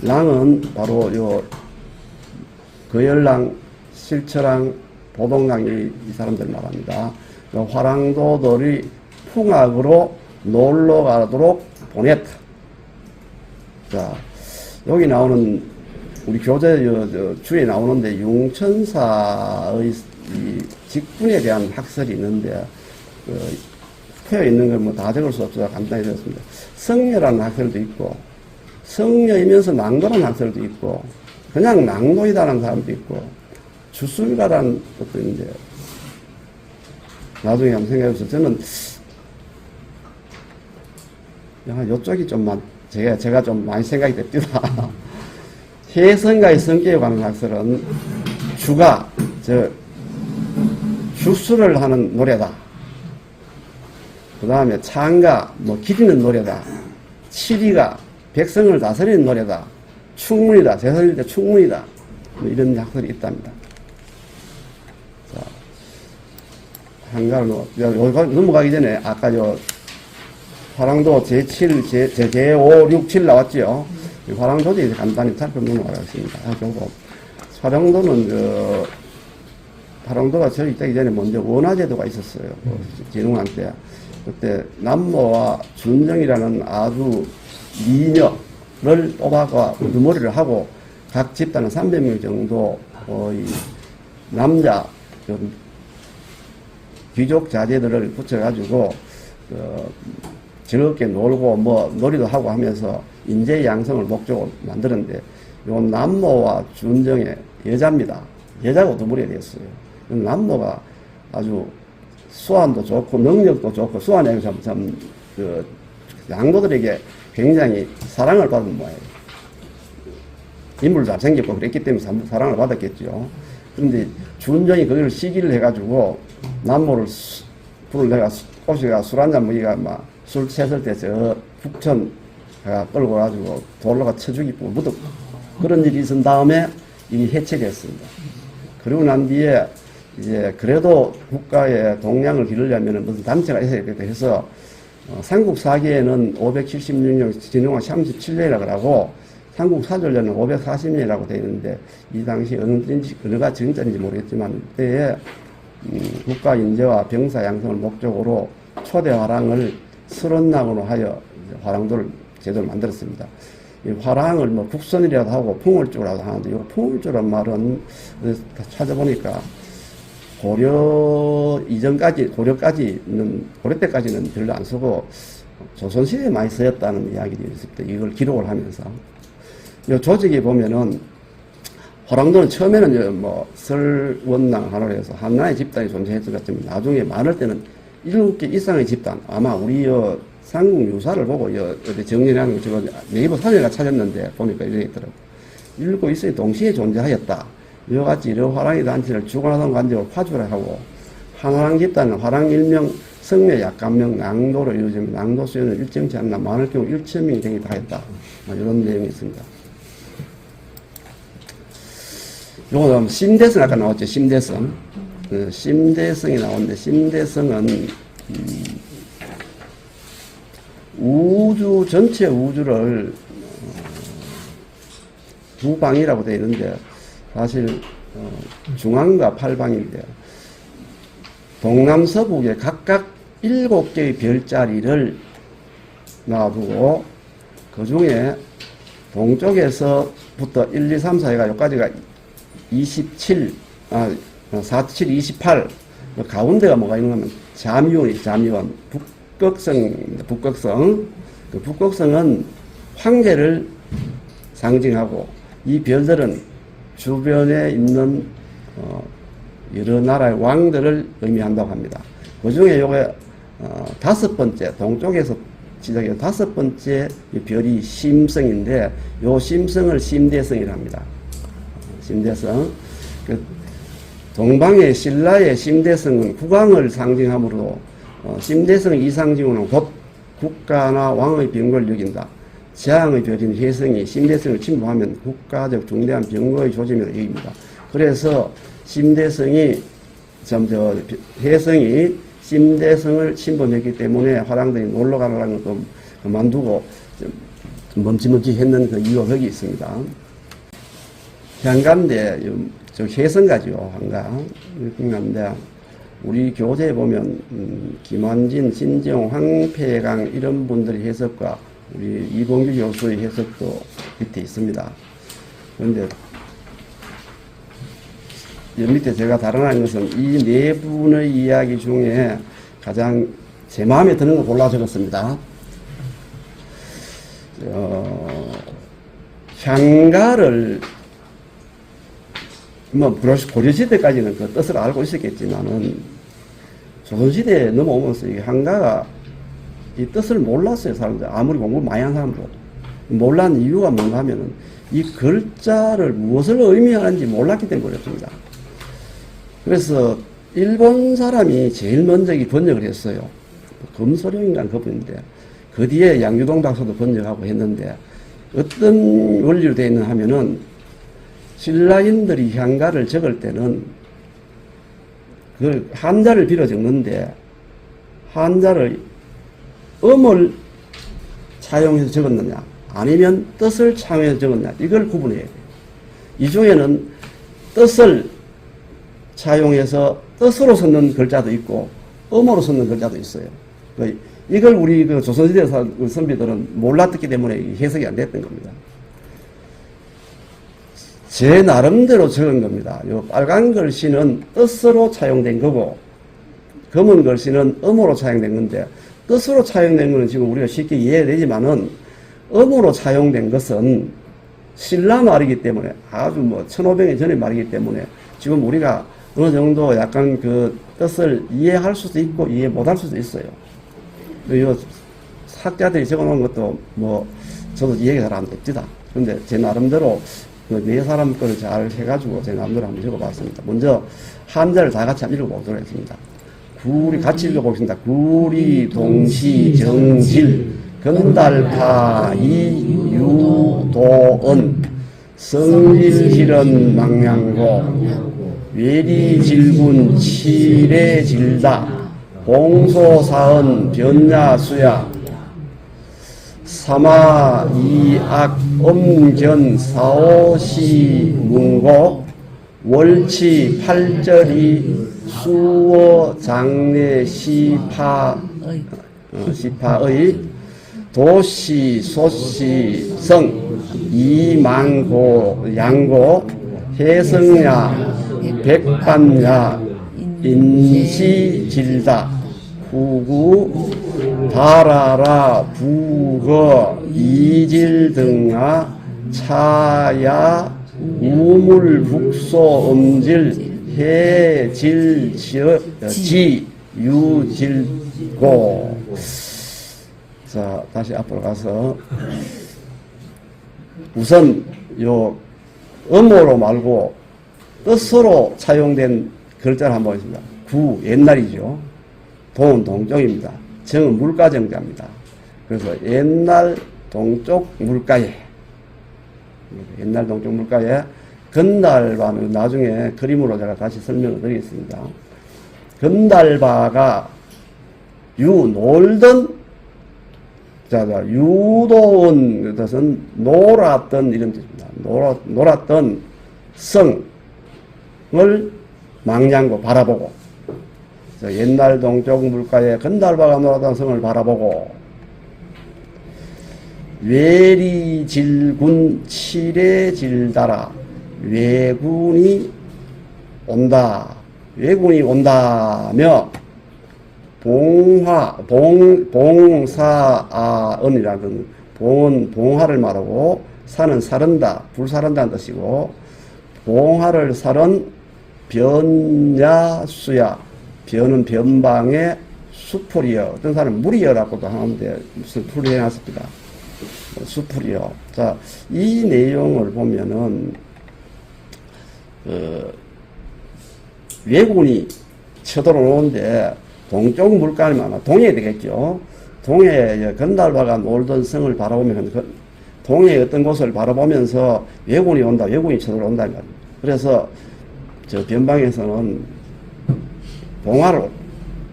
랑은 바로 요 거열랑, 실처랑, 보동랑이 이 사람들 말합니다. 화랑도들이 풍악으로 놀러 가도록 보냈다. 자, 여기 나오는, 우리 교재 주에 나오는데, 융천사의 직분에 대한 학설이 있는데, 표에 있는 걸 뭐 다 적을 수 없어서 간단히 적었습니다. 성녀라는 학설도 있고, 성녀이면서 낭도라는 학설도 있고, 그냥 낭도이다라는 사람도 있고, 주술가라는 것도 있는데, 나중에 한번 생각해보세요. 저는, 요쪽이 제가 좀 많이 생각이 됩니다. 해성가의 성격에 관한 학설은 주술을 하는 노래다. 그 다음에 창가, 기리는 노래다. 칠이가 백성을 다스리는 노래다. 충문이다. 제설일 때 충문이다. 이런 학설이 있답니다. 자, 한가를 넘어가기 전에 아까 화랑도 제7, 제5, 6, 7 나왔죠. 화랑도도 이제 간단히 살펴보겠습니다. 화랑도가 설립되기 전에 먼저 원화제도가 있었어요. 진흥왕 때. 그때 남모와 준정이라는 아주 미녀를 뽑아가 우두머리를 하고 각 집단은 300명 정도 남자 좀 귀족 자제들을 붙여가지고 즐겁게 놀고 뭐 놀이도 하고 하면서 인재 양성을 목적으로 만드는데 요 남모와 준정의 여자입니다. 여자가 두부리가 됐어요. 남모가 아주 수완도 좋고 능력도 좋고 수완에서 그 양도들에게 굉장히 사랑을 받은 모양이에요. 인물 잘생겼고 그랬기 때문에 사랑을 받았겠죠. 그런데 준정이 그걸 시기를 해가지고 남모를 불을 내가 꼬시가 술 한잔 먹이가 막 술 채을 때 저 북천 끌고 가지고 돌로가 쳐 죽이고 묻었고 그런 일이 있은 다음에 이미 해체됐습니다. 그리고 난 뒤에 이제 그래도 국가의 동량을 기르려면 무슨 단체가 있어야겠다 해서 삼국사기에는 576년 진흥왕 37년이라고 하고 삼국사전에는 540년이라고 되어 있는데 이 당시 어느가 정자인지 모르겠지만 그때에 국가 인재와 병사 양성을 목적으로 초대 화랑을 설원락으로 하여 화랑도를 제대로 만들었습니다. 이 화랑을 뭐 국선이라도 하고 풍월주라도 하는데 이 풍월주란 말은 찾아보니까 고려 때까지는 별로 안 쓰고 조선시대에 많이 쓰였다는 이야기들이 있습니다. 이걸 기록을 하면서. 이 조직에 보면은 화랑도는 처음에는 뭐 설원랑 하나로 해서 하나의 집단이 존재했을 것 같지만 나중에 많을 때는 7개 이상의 집단, 아마 우리 삼국 유사를 보고 어디 정리하는 거 제가 네이버 사전에 찾았는데 보니까 이렇게 있더라고요. 7 이상이 동시에 존재하였다. 이와 같이 여러 화랑의 단체를 주관하던 관계로 파주를 하고 한화랑 집단은 화랑 일명 성묘 약간명 낭도로 이루어지면 낭도 수요는 일정치 않나 많을 경우 1,000명이 되기도 하였다. 이런 내용이 있습니다. 요거 심대성 아까 나왔죠. 심대성. 심대성이 나오는데 심대성은 우주 전체 우주를 두 방이라고 되어 있는데 사실 중앙과 팔방인데 동남서북에 각각 7개의 별자리를 놔두고 그 중에 동쪽에서부터 1, 2, 3, 4가 여기까지가 47, 28 가운데가 뭐가 있는가 하면 잠유원 북극성 그 북극성은 황제를 상징하고 이 별들은 주변에 있는 여러 나라의 왕들을 의미한다고 합니다. 그 중에 요게 5번째 동쪽에서 시작해서 5번째 별이 심성인데 요 심성을 심대성이라 합니다. 심대성. 동방의 신라의 심대성은 국왕을 상징하므로 심대성 이상징후는 곧 국가나 왕의 병거를 여긴다. 재앙의 별인 혜성이 심대성을 침범하면 국가적 중대한 병거의 조짐이라 여깁니다. 그래서 혜성이 심대성을 침범했기 때문에 화랑들이 놀러 가라는 것도 그만두고 멈칫멈칫 했는 그 이유가 거기 있습니다. 향가인데, 저 혜성가죠, 향가. 향가인데, 우리 교재에 보면, 김환진, 신정, 황폐강, 이런 분들의 해석과 우리 이봉규 교수의 해석도 밑에 있습니다. 그런데, 여기 밑에 제가 달아난 것은 이 네 분의 이야기 중에 가장 제 마음에 드는 거 골라 적었습니다. 향가를 뭐 고려시대까지는 그 뜻을 알고 있었겠지만은 조선시대에 넘어오면서 이 향가가 이 뜻을 몰랐어요. 사람들 아무리 공부 많이 한 사람도 몰란 이유가 뭔가 하면은 이 글자를 무엇을 의미하는지 몰랐기 때문에 그렇습니다. 그래서 일본 사람이 제일 먼저 번역을 했어요. 금소룡인가 그분인데 그 뒤에 양유동 박사도 번역하고 했는데 어떤 원리로 되어 있는 하면은 신라인들이 향가를 적을 때는 그 한자를 빌어 적는데 한자를 음을 차용해서 적었느냐 아니면 뜻을 차용해서 적었느냐 이걸 구분해야 돼요. 이 중에는 뜻을 차용해서 뜻으로 썼는 글자도 있고 음으로 썼는 글자도 있어요. 이걸 우리 그 조선시대 선비들은 몰랐기 때문에 해석이 안 됐던 겁니다. 제 나름대로 적은 겁니다. 요 빨간 글씨는 뜻으로 차용된 거고, 검은 글씨는 음으로 차용된 건데, 뜻으로 차용된 거는 지금 우리가 쉽게 이해되지만은, 음으로 차용된 것은 신라 말이기 때문에, 아주 뭐 1500년 전의 말이기 때문에, 지금 우리가 어느 정도 약간 그 뜻을 이해할 수도 있고, 이해 못할 수도 있어요. 이 학자들이 적어 놓은 것도 뭐, 저도 이해가 잘 안 됩니다. 근데 제 나름대로 그 네 사람 거를 잘 해가지고 제 나름대로 한번 적어봤습니다. 먼저 한자를 다 같이 한번 읽어보도록 하겠습니다. 구리 같이 읽어보겠습니다. 구리 동시 정질 건달파 이유도은 성질실은 망량고 외리질군 칠해질다 봉소사은 변야수야 사마 이악 엄견 사오시 문고 월치 팔절이 수어 장례 시파의 도시 소시 성 이만고 양고 해성야 백반야 인시질다 후구 달아라 부거 이질 등하 차야 우물 북소 음질 해질 지 유질고. 자, 다시 앞으로 가서 우선 요 음어로 말고 뜻으로 차용된 글자를 한번 보겠습니다. 구 옛날이죠. 동은 동쪽입니다. 정은 물가정자입니다. 그래서 옛날 동쪽 물가에, 옛날 동쪽 물가에 건달바는 나중에 그림으로 제가 다시 설명을 드리겠습니다. 건달바가 놀던, 유도원, 뜻은 놀았던 이런 뜻입니다. 놀았던 성을 망량고 바라보고, 옛날 동쪽 물가에 건달바가 놀았던 성을 바라보고, 외리질군 칠해질다라 외군이 온다. 외군이 온다며 봉사아은이라는 봉은 봉화를 말하고 사는 사른다, 불사른다는 뜻이고 봉화를 사른 변야수야 변은 변방의 수풀이여 어떤 사람은 물이여라고도 하는데 무슨 풀이 해놨습니다. 수풀이요. 자, 이 내용을 보면은 왜군이 쳐들어오는데 동쪽 물가면 아마 동해에 되겠죠. 동해에 건달바가 놀던 성을 바라보면 동해의 어떤 곳을 바라보면서 왜군이 온다, 왜군이 쳐들어온다 말이에요. 그래서 저 변방에서는 봉화를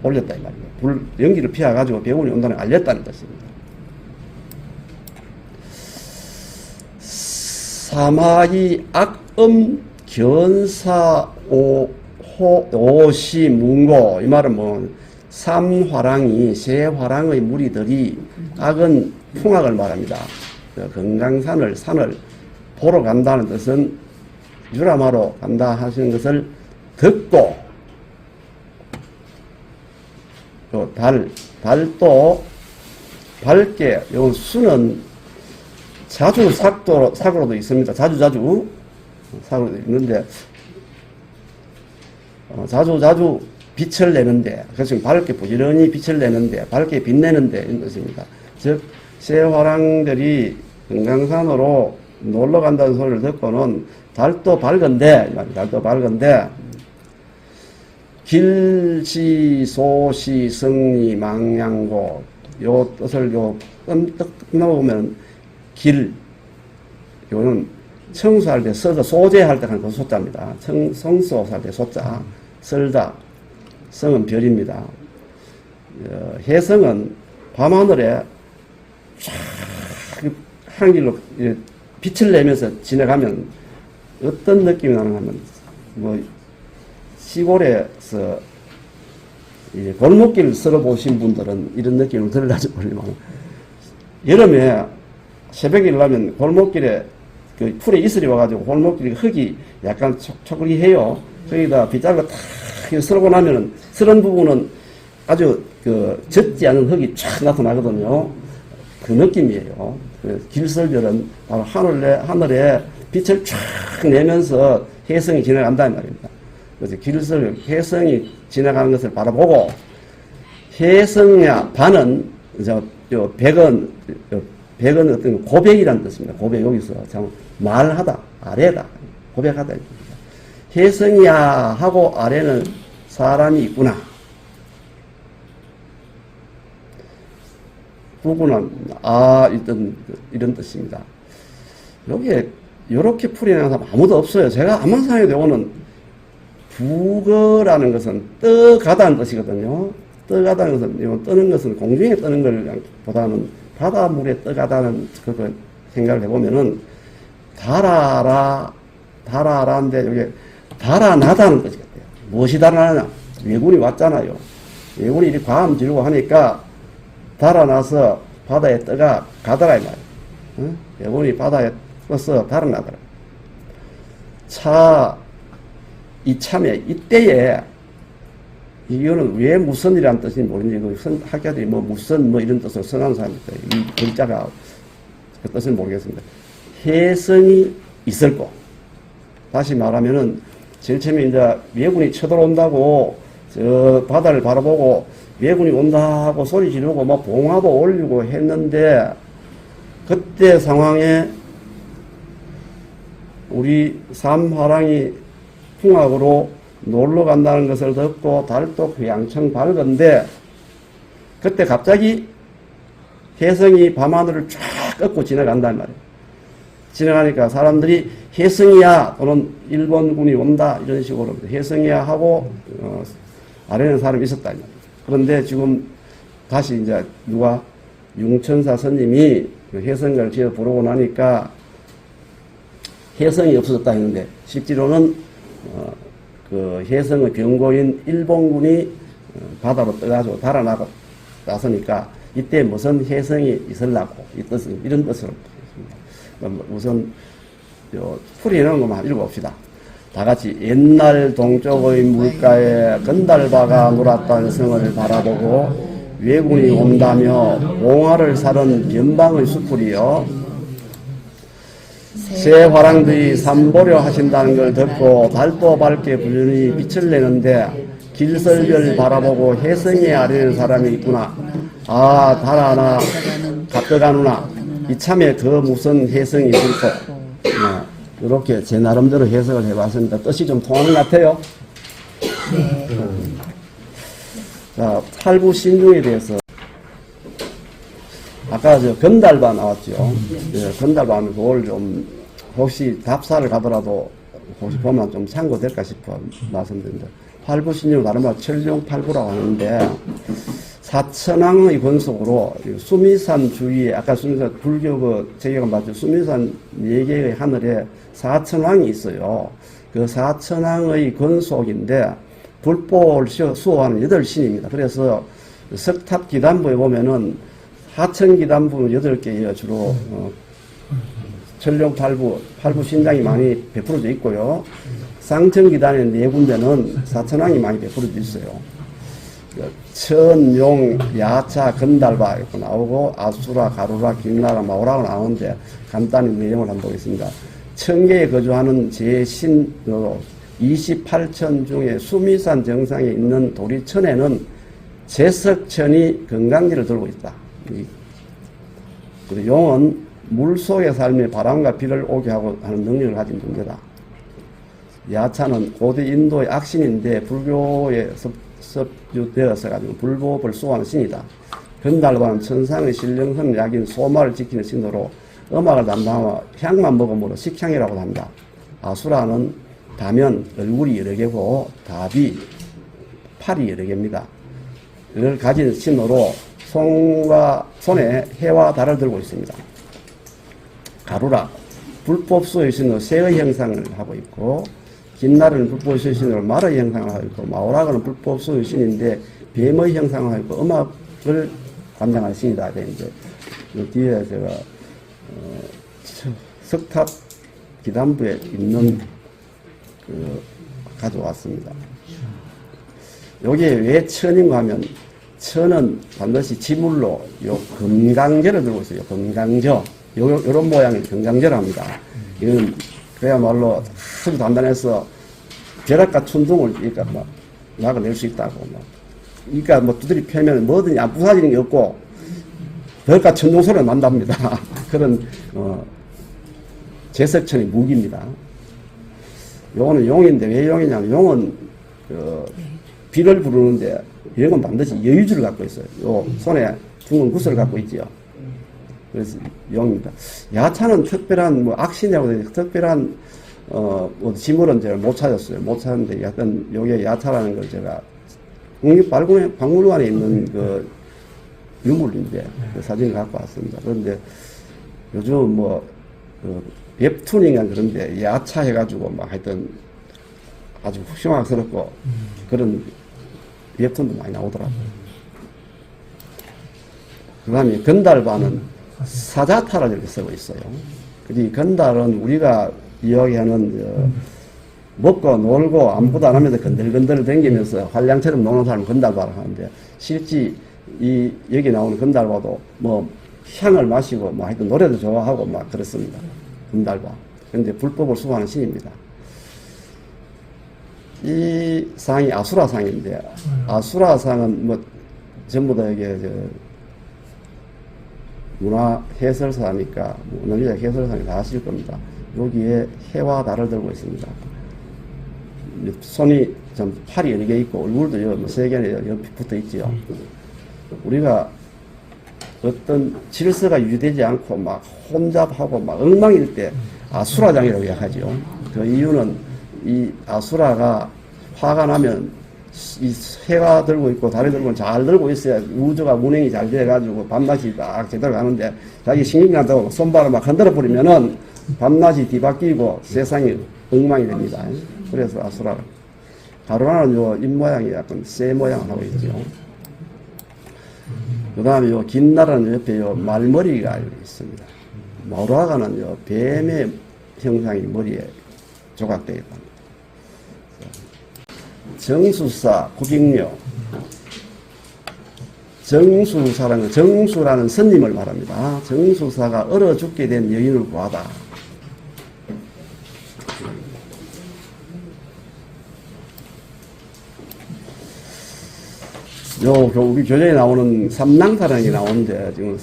올렸다 이 말이에요. 연기를 피해가지고 왜군이 온다는 걸 알렸다는 뜻입니다. 사마이 악음 견사 오시 문고 이 말은 뭐 삼화랑이 세 화랑의 무리들이 악은 풍악을 말합니다. 금강산을 산을 보러 간다는 뜻은 유람하러 간다 하시는 것을 듣고 또 달도 밝게 요 수는 자주 사고로도 있습니다. 자주 사고로도 있는데 자주 빛을 내는데 그래서 밝게 부지런히 빛을 내는데 밝게 빛내는데 이런 뜻입니다. 즉 새화랑들이 금강산으로 놀러 간다는 소리를 듣고는 달도 밝은데 길시소시 성리 망량고 요 뜻을 끝나보면 요는 청소할 때 써서 소재할 때 하는 그 소자입니다. 성소할 때 소자 설다 성은 별입니다. 해성은 밤하늘에 쫙 한 길로 빛을 내면서 지나가면 어떤 느낌이 나느냐면 뭐 시골에서 골목길을 걸어보신 분들은 이런 느낌을 들을지 모르지만 여름에 새벽에 일어나면 골목길에 그 풀에 이슬이 와가지고 골목길이 흙이 약간 초록해요. 거기다 빗자루가 탁 쓸고 나면은 쓰는 부분은 아주 그 젖지 않은 흙이 쫙 나타나거든요. 그 느낌이에요. 그 길설별은 바로 하늘에 빛을 쫙 내면서 혜성이 지나간다는 말입니다. 그래서 길설, 혜성이 지나가는 것을 바라보고 혜성야 반은 백은 어떤 고백이라는 뜻입니다. 고백 여기서 참 말하다, 아래다, 고백하다. 혜성이야 하고 아래는 사람이 있구나. 부구는 이런 뜻입니다. 여기에 이렇게 풀이하는 사람 아무도 없어요. 제가 아무리 생각해도 이거는 북어라는 것은 떠가다는 뜻이거든요. 떠가다는 것은, 이건 떠는 것은 공중에 떠는 걸 보다는 바닷물에 떠가다는 그걸 생각을 해보면은 달아라인데 여기 달아나다는 뜻이 같아요. 무엇이 달아나냐? 외군이 왔잖아요. 외군이 이렇게 과음 지르고 하니까 달아나서 바다에 떠가 가더라 이 말이에요. 응? 외군이 바다에 떠서 달아나더라. 이참에 이때에 이거는 왜 무선이라는 뜻인지 모르는데 학자들이 무선 이런 뜻으로 선하는 사람들 이 글자가 그 뜻은 모르겠습니다. 혜성이 있을 거. 다시 말하면은 제일 처음에 이제 외군이 쳐들어온다고 저 바다를 바라보고 외군이 온다 하고 소리 지르고 봉화도 올리고 했는데 그때 상황에 우리 삼화랑이 풍악으로 놀러 간다는 것을 듣고 달도 휘황청 밝은데 그때 갑자기 혜성이 밤하늘을 쫙 꺾고 지나간단 말이에요. 지나가니까 사람들이 혜성이야 또는 일본군이 온다 이런 식으로 혜성이야 하고 아래는 사람이 있었다. 그런데 지금 다시 이제 융천사 스님이 혜성을 지어 부르고 나니까 혜성이 없어졌다 했는데 실제로는 그 혜성의 병고인 일본군이 바다로 떠가지고 달아나고 나서니까 이때 무슨 혜성이 있으려고 이런 뜻으로 우선 풀이라는 것만 읽어봅시다. 다 같이 옛날 동쪽의 물가에 건달바가 놀았던 성을 바라보고 외군이 온다며 봉화를 사른 변방의 숲풀이여 새 화랑들이 산보려 하신다는 걸 듣고 달도 밝게 부지런히 빛을 내는데 길설별 바라보고 혜성에 아래는 사람이 있구나. 아 달아나 갑더가누나 이참에 더 무슨 혜성이 있을까. 이렇게 제 나름대로 해석을 해봤습니다. 뜻이 좀 통하는 것 같아요. 네. 자, 팔부 신중에 대해서 아까 저 건달바 나왔죠. 네, 건달바 하면 그걸 좀 혹시 답사를 가더라도 혹시 보면 좀 참고될까 싶어 말씀드립니다. 팔부 신중 다른 말 철룡팔부라고 하는데 사천왕의 권속으로 수미산 주위에 아까 수미산 불교 그 제가 봤죠. 수미산 4개의 하늘에 사천왕이 있어요. 그 사천왕의 권속인데 불법을 수호하는 8신입니다. 그래서 석탑 기단부에 보면은 하천 기단부는 8개예요. 주로 천룡팔부, 팔부 신장이 많이 베풀어져 있고요. 쌍천 기단에 4군데는 사천왕이 많이 베풀어져 있어요. 천, 용, 야차, 건달바 이렇게 나오고 아수라, 가루라, 김나라, 마오라가 나오는데 간단히 내용을 한번 보겠습니다. 청계에 거주하는 제신 28천 중에 수미산 정상에 있는 도리천에는 제석천이 건강기를 들고 있다. 그리고 용은 물속의 삶에 바람과 비를 오게 하고 하는 능력을 가진 존재다. 야차는 고대 인도의 악신인데 불교에 섭유되어서 가지고 불법을 수호하는 신이다. 건달바는 천상의 신령선 약인 소마를 지키는 신으로 음악을 담당하며 향만 먹음으로 식향이라고 합니다. 아수라는 다면 얼굴이 여러 개고 답이 팔이 여러 개입니다. 이를 가진 신으로 손에 해와 달을 들고 있습니다. 가루라 불법 수호의 신으로 새의 형상을 하고 있고 김나라는 불법 수호의 신으로 말의 형상을 하고 있고 마오라가는 불법 수호의 신인데 뱀의 형상을 하고 있고 음악을 관장하는 신이다. 이제 뒤에 제가 석탑 기단부에 있는 가져왔습니다. 여기에 왜 천인가 하면 천은 반드시 지물로 요 금강저를 들고 있어요. 금강저. 요런 모양의 금강저를 합니다. 이건 그야말로 아주 단단해서 벼락과 천둥을 그러니까 막 막아낼 수 있다고 막. 그러니까 뭐 두드리 패면 뭐든지 안 부사지는 게 없고 벼락과 천둥 소리가 난답니다. 그런 제석천의 무기입니다. 요거는 용인데 왜 용이냐면 용은 비를 부르는데 이런 반드시 여유주를 갖고 있어요. 요 손에 둥근 구슬을 갖고 있지요. 그래서 용입니다. 야차는 특별한 뭐 악신이라고 특별한 뭐 지물은 제가 못 찾았어요. 못 찾았는데 약간 요게 야차라는 걸 제가 국립박물관에 있는 그 유물인데 그 사진을 갖고 왔습니다. 그런데 요즘 뭐 웹툰인가 그런데 야차 해가지고 막 하여튼 아주 흉악스럽고 그런 웹툰도 많이 나오더라고요. 그 다음에 건달반은 사자타를 이렇게 쓰고 있어요. 이 건달은 우리가 이야기하는 먹고 놀고 아무것도 안 하면서 건들건들 댕기면서 활량처럼 노는 사람은 건달바를 하는데 실제 여기 나오는 건달바도 뭐 향을 마시고 뭐 하여튼 노래도 좋아하고 막 그렇습니다. 건달바. 그런데 불법을 수호하는 신입니다. 이 상이 아수라상인데 아수라상은 뭐 전부 다 이게 문화 해설사니까 논리적 해설사니 다 아실 겁니다. 여기에 해와 달을 들고 있습니다. 손이 좀 팔이 여러 개 있고 얼굴도 뭐 세 개나 옆에 붙어 있지요. 우리가 어떤 질서가 유지되지 않고 막 혼잡하고 막 엉망일 때 아수라장이라고 이야기하죠. 그 이유는 이 아수라가 화가 나면 이 해가 들고 있고 달이 들고 잘 들고 있어야 우주가 운행이 잘 돼가지고 밤낮이 딱 제대로 가는데 자기 신경난다고 손발을 막 흔들어 버리면은 밤낮이 뒤바뀌고 세상이 엉망이 됩니다. 그래서 아수라가 가로나는 요 입모양이 약간 새 모양을 하고 있죠. 그 다음에 요 긴나라는 옆에 요 말머리가 있습니다. 마우라가는 요 뱀의 형상이 머리에 조각되어 있다. 정수사, 구빅녀. 정수사라는 정수라는 선님을 말합니다. 정수사가 얼어 죽게 된 여인을 구하다. 우리 교재에 나오는 삼낭사라는 게 나오는데, 지금,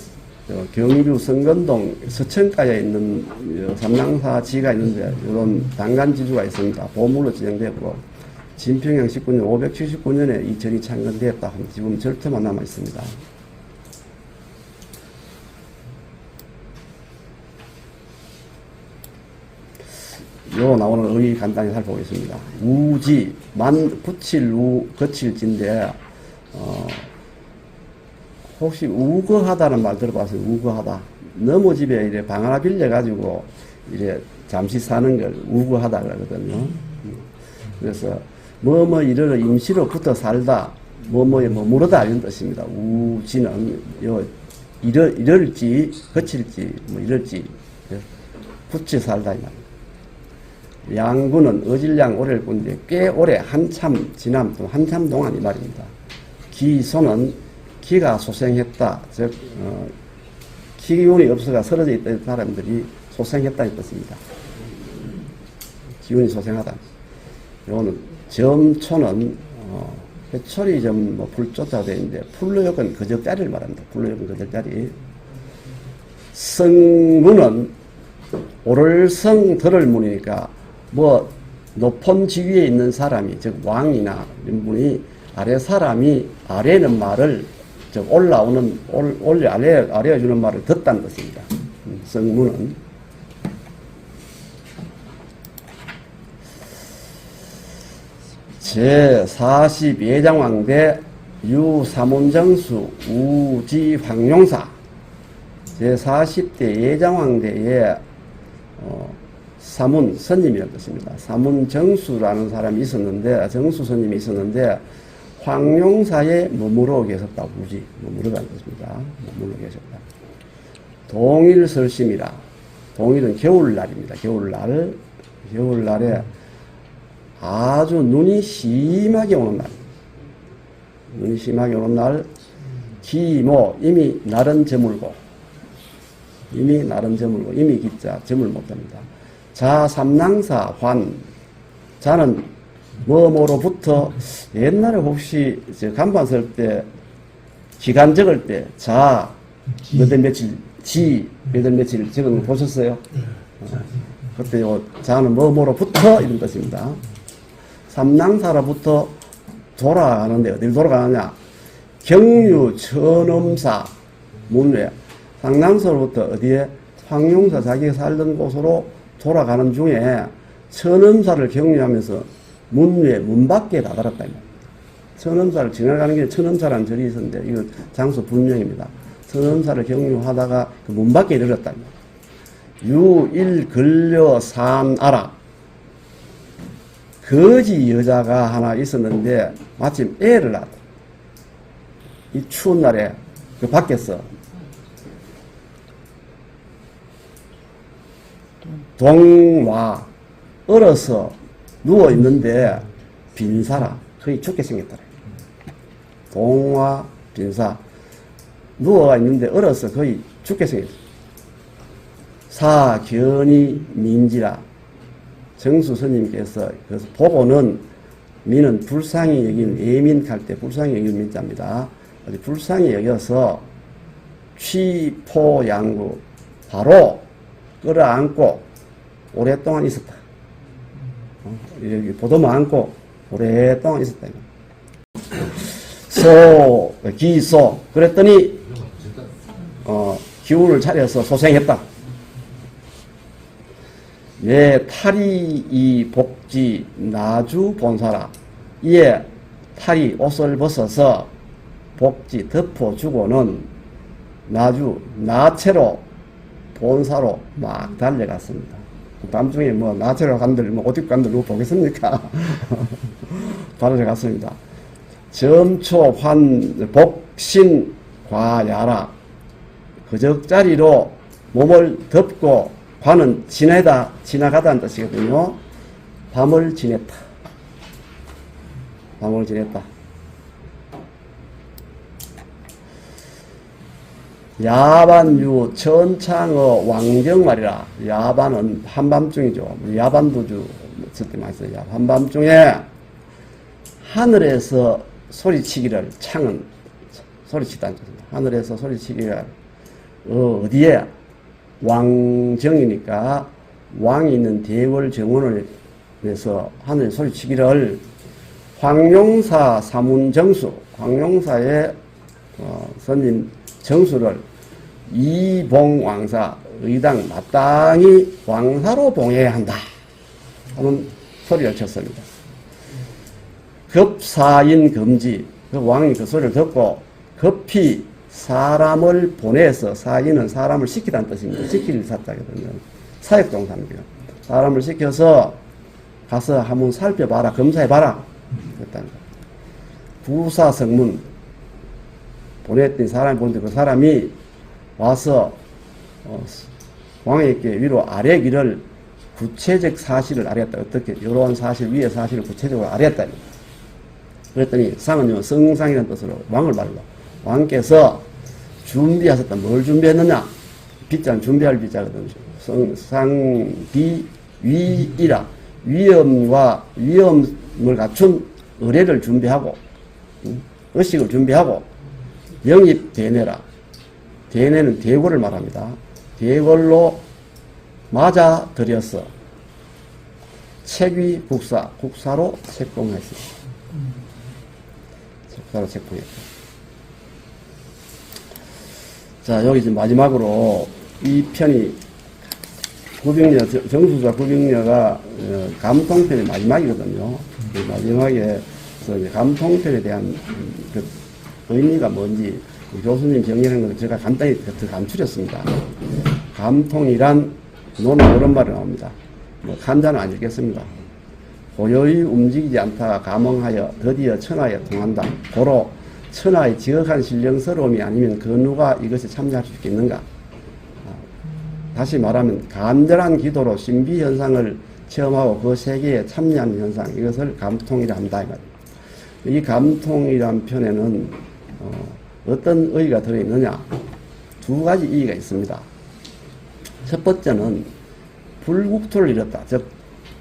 경주 성건동 서천가에 있는 삼낭사지가 있는데, 이런 단간지주가 있습니다. 보물로 지정되었고, 진평양 19년, 579년에 이 절이 창건되었다. 지금 절터만 남아 있습니다. 요 나오는 의의 간단히 살펴보겠습니다. 우지, 붙일 거칠지인데, 혹시 우거하다는 말 들어봤어요? 우거하다. 너무 집에 이래 방 하나 빌려가지고 이래 잠시 사는 걸 우거하다 그러거든요. 그래서 뭐뭐 이르러 임시로 붙어 살다, 뭐뭐에 머무르다 이런 뜻입니다. 우지는 이럴지, 거칠지, 뭐 이럴지, 붙여 살다 이 말입니다. 양구는 어질량 오래일 뿐인데 꽤 오래 한참 지남 또 한참 동안 이 말입니다. 기소는 기가 소생했다. 즉, 기운이 없어가 쓰러져 있던 사람들이 소생했다는 뜻입니다. 기운이 소생하다. 요거는 점초는, 해초리 뭐 불조자가 되어 있는데, 풀로역은 거적자리를 말합니다. 풀로역은 거적자리. 성문은 오를성 들을 문이니까, 뭐, 높은 지위에 있는 사람이, 즉, 왕이나 이런 분이 아래 사람이 아래는 말을 즉 알려주는 말을 듣다는 것입니다. 성문은 제42예장왕대 유사문정수 우지황룡사 제40대 예장왕대의 사문 스님이라는 뜻입니다. 사문정수라는 사람이 있었는데 정수 스님이 있었는데 황룡사에 머무르어 계셨다. 머무르다는 뜻입니다. 머무르어 계셨다. 동일설심이라. 동일은 겨울날입니다. 겨울날에 아주 눈이 심하게 오는 날. 눈이 심하게 오는 날, 기모, 이미 날은 저물고, 이미 기자, 점을 못합니다. 자, 삼낭사, 환. 자는 뭐뭐로부터 옛날에 혹시 간판 쓸 때, 기간 적을 때, 자, 몇월 며칠, 지, 몇월 며칠 적은 거 보셨어요? 그때 요 자는 뭐뭐로부터 이런 뜻입니다. 삼낭사로부터 돌아가는데 어디를 돌아가느냐? 경유 천음사 문외. 상낭서로부터 어디에 황룡사 자기가 살던 곳으로 돌아가는 중에 천음사를 경유하면서 문외 문 밖에 다다랐다. 천음사를 지나가는 길에 천음사라는 절이 있었는데 이거 장소 분명입니다. 천음사를 경유하다가 그 문 밖에 이르렀다. 유일 근려 산아라. 거지 여자가 하나 있었는데 마침 애를 낳았다. 이 추운 날에 그 밖에서 동와 얼어서 누워 있는데 빈사라 거의 죽게 생겼더라. 동와 빈사 누워 있는데 얼어서 거의 죽게 생겼다. 사견이 민지라. 정수 스님께서 그래서 보고는 민은 불쌍히 여긴 예민할 때 불쌍히 여긴 민자입니다. 불쌍히 여겨서 취포양구 바로 끌어안고 오랫동안 있었다. 여기 보도만 안고 오랫동안 있었다. 기소 그랬더니 기운을 차려서 소생했다. 내 탈이 이 복지 나주 본사라. 이에 탈이 옷을 벗어서 복지 덮어주고는 나주 나체로 본사로 막 달려갔습니다. 밤중에 뭐 나체로 간들 뭐 어디 간들 누구 보겠습니까? 달려갔습니다. 점초환 복신 과야라. 그적자리로 몸을 덮고 관은 지나가다는 뜻이거든요. 밤을 지냈다. 야반유 천창어 왕정말이라. 야반은 한밤중이죠. 야반도주 쓸 때 많이 써요. 한밤중에 하늘에서 소리치기를, 창은 소리치다는 뜻입니다. 하늘에서 소리치기를 어디에? 왕정이니까 왕이 있는 대월 정원을 해서 하늘 소리치기를 황룡사 사문정수, 황룡사의 선임 정수를 이봉왕사 의당 마땅히 왕사로 봉해야 한다 하는 소리를 쳤습니다. 급사인 금지. 그 왕이 그 소리를 듣고 급히 사람을 보내서, 사인은 사람을 시키다는 뜻입니다. 시킬 사자거든요. 사역동사입니다. 사람을 시켜서 가서 한번 살펴봐라, 검사해봐라. 그랬다는 거예요. 부사성문 보냈더니 사람이 보는데 그 사람이 와서 왕에게 위로 아뢰기를 구체적 사실을 아뢰었다. 어떻게? 이러한 사실, 위의 사실을 구체적으로 아뢰었다. 그랬더니 상은요, 성상이라는 뜻으로 왕을 말로. 왕께서 준비하셨다. 뭘 준비했느냐? 빗자는 준비할 빗자거든요. 상비 위이라. 위엄을 갖춘 의례를 준비하고, 의식을 준비하고, 영입 대내라. 대내는 대궐을 말합니다. 대궐로 맞아 들여서 책위 국사로 책봉했습니다. 국사로 책봉했다. 자, 여기 이제 마지막으로 이 편이 구병녀, 정수자 구병녀가 감통편의 마지막이거든요. 마지막에 감통편에 대한 그 의미가 뭔지 교수님 정리하는 걸 제가 간단히 더 감추렸습니다. 감통이란 논은 이런 말이 나옵니다. 뭐 간단은 안 읽겠습니다. 고요히 움직이지 않다가 감흥하여 드디어 천하에 통한다. 고로 천하의 지극한 신령스러움이 아니면 그 누가 이것에 참여할 수 있겠는가? 다시 말하면 간절한 기도로 신비 현상을 체험하고 그 세계에 참여하는 현상, 이것을 감통이라 한다 이 말입니다. 이 감통이란 편에는 어떤 의의가 들어있느냐? 두 가지 의의가 있습니다. 첫 번째는 불국토를 잃었다. 즉,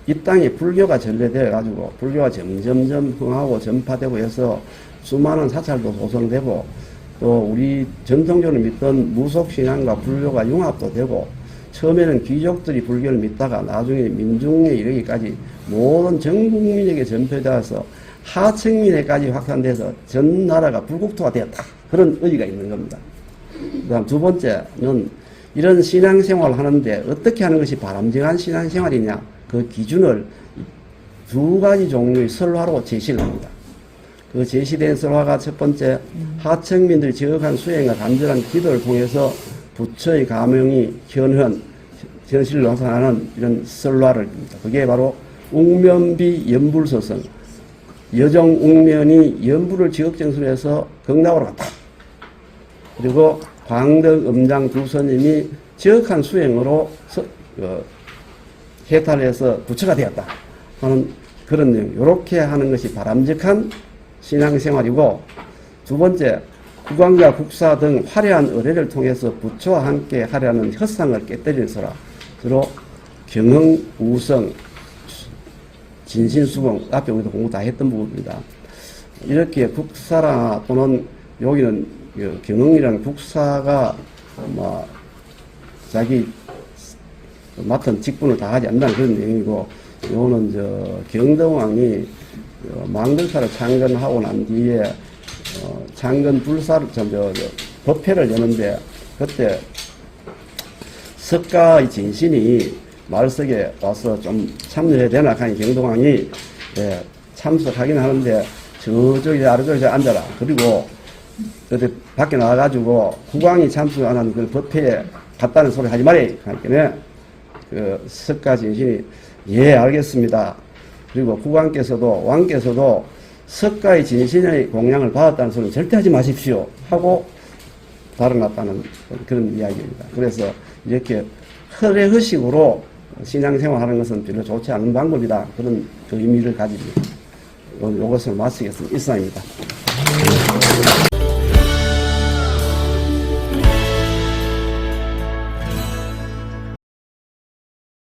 이 땅에 불교가 전래되어 가지고 불교가 점점점 흥하고 전파되고 해서 수많은 사찰도 조성되고 또 우리 전통적으로 믿던 무속신앙과 불교가 융합도 되고 처음에는 귀족들이 불교를 믿다가 나중에 민중에 이르기까지 모든 전 국민에게 전폐되어서 하층민에까지 확산돼서 전 나라가 불국토가 되었다. 그런 의의가 있는 겁니다. 그 다음 두 번째는 이런 신앙생활을 하는데 어떻게 하는 것이 바람직한 신앙생활이냐, 그 기준을 두 가지 종류의 설화로 제시를 합니다. 그 제시된 설화가 첫 번째, 하층민들이 지극한 수행과 간절한 기도를 통해서 부처의 가명이 현실을 나타나는 이런 설화를 합니다. 그게 바로 웅면비 연불서성, 여정 웅면이 연불을 지극정선해서 극락으로 갔다. 그리고 광덕 음장 두 스님이 지극한 수행으로 해탈해서 부처가 되었다 하는 그런 내용. 이렇게 하는 것이 바람직한 신앙생활이고, 두 번째, 국왕과 국사 등 화려한 의례를 통해서 부처와 함께 하려는 헛상을 깨뜨리는 서라. 주로 경흥, 우성, 진신수봉, 앞에 우리도 공부 다 했던 부분입니다. 이렇게 국사라 또는 여기는 경흥이라는 국사가 자기 맡은 직분을 다 하지 않는다는 그런 내용이고, 요거는 경덕왕이 망들사를 창건하고 난 뒤에 창건 불사를 법회를 여는데 그때 석가의 진신이 말석에 와서 좀 참여해야 되나 하니 경덕왕이 참석하긴 하는데 저쪽에 아래쪽에 앉아라. 그리고 그때 밖에 나와가지고 국왕이 참석 안 하는 그 법회에 갔다는 소리 하지 말이. 하니까 그 석가 진신이 예 알겠습니다. 그리고 국왕께서도 왕께서도 석가의 진신의 공양을 받았다는 소리는 절대 하지 마십시오 하고 달아났다는 그런 이야기입니다. 그래서 이렇게 허례허식으로 신앙생활하는 것은 별로 좋지 않은 방법이다. 그런 그 의미를 가집니다. 이것을 마치겠습니다. 이상입니다.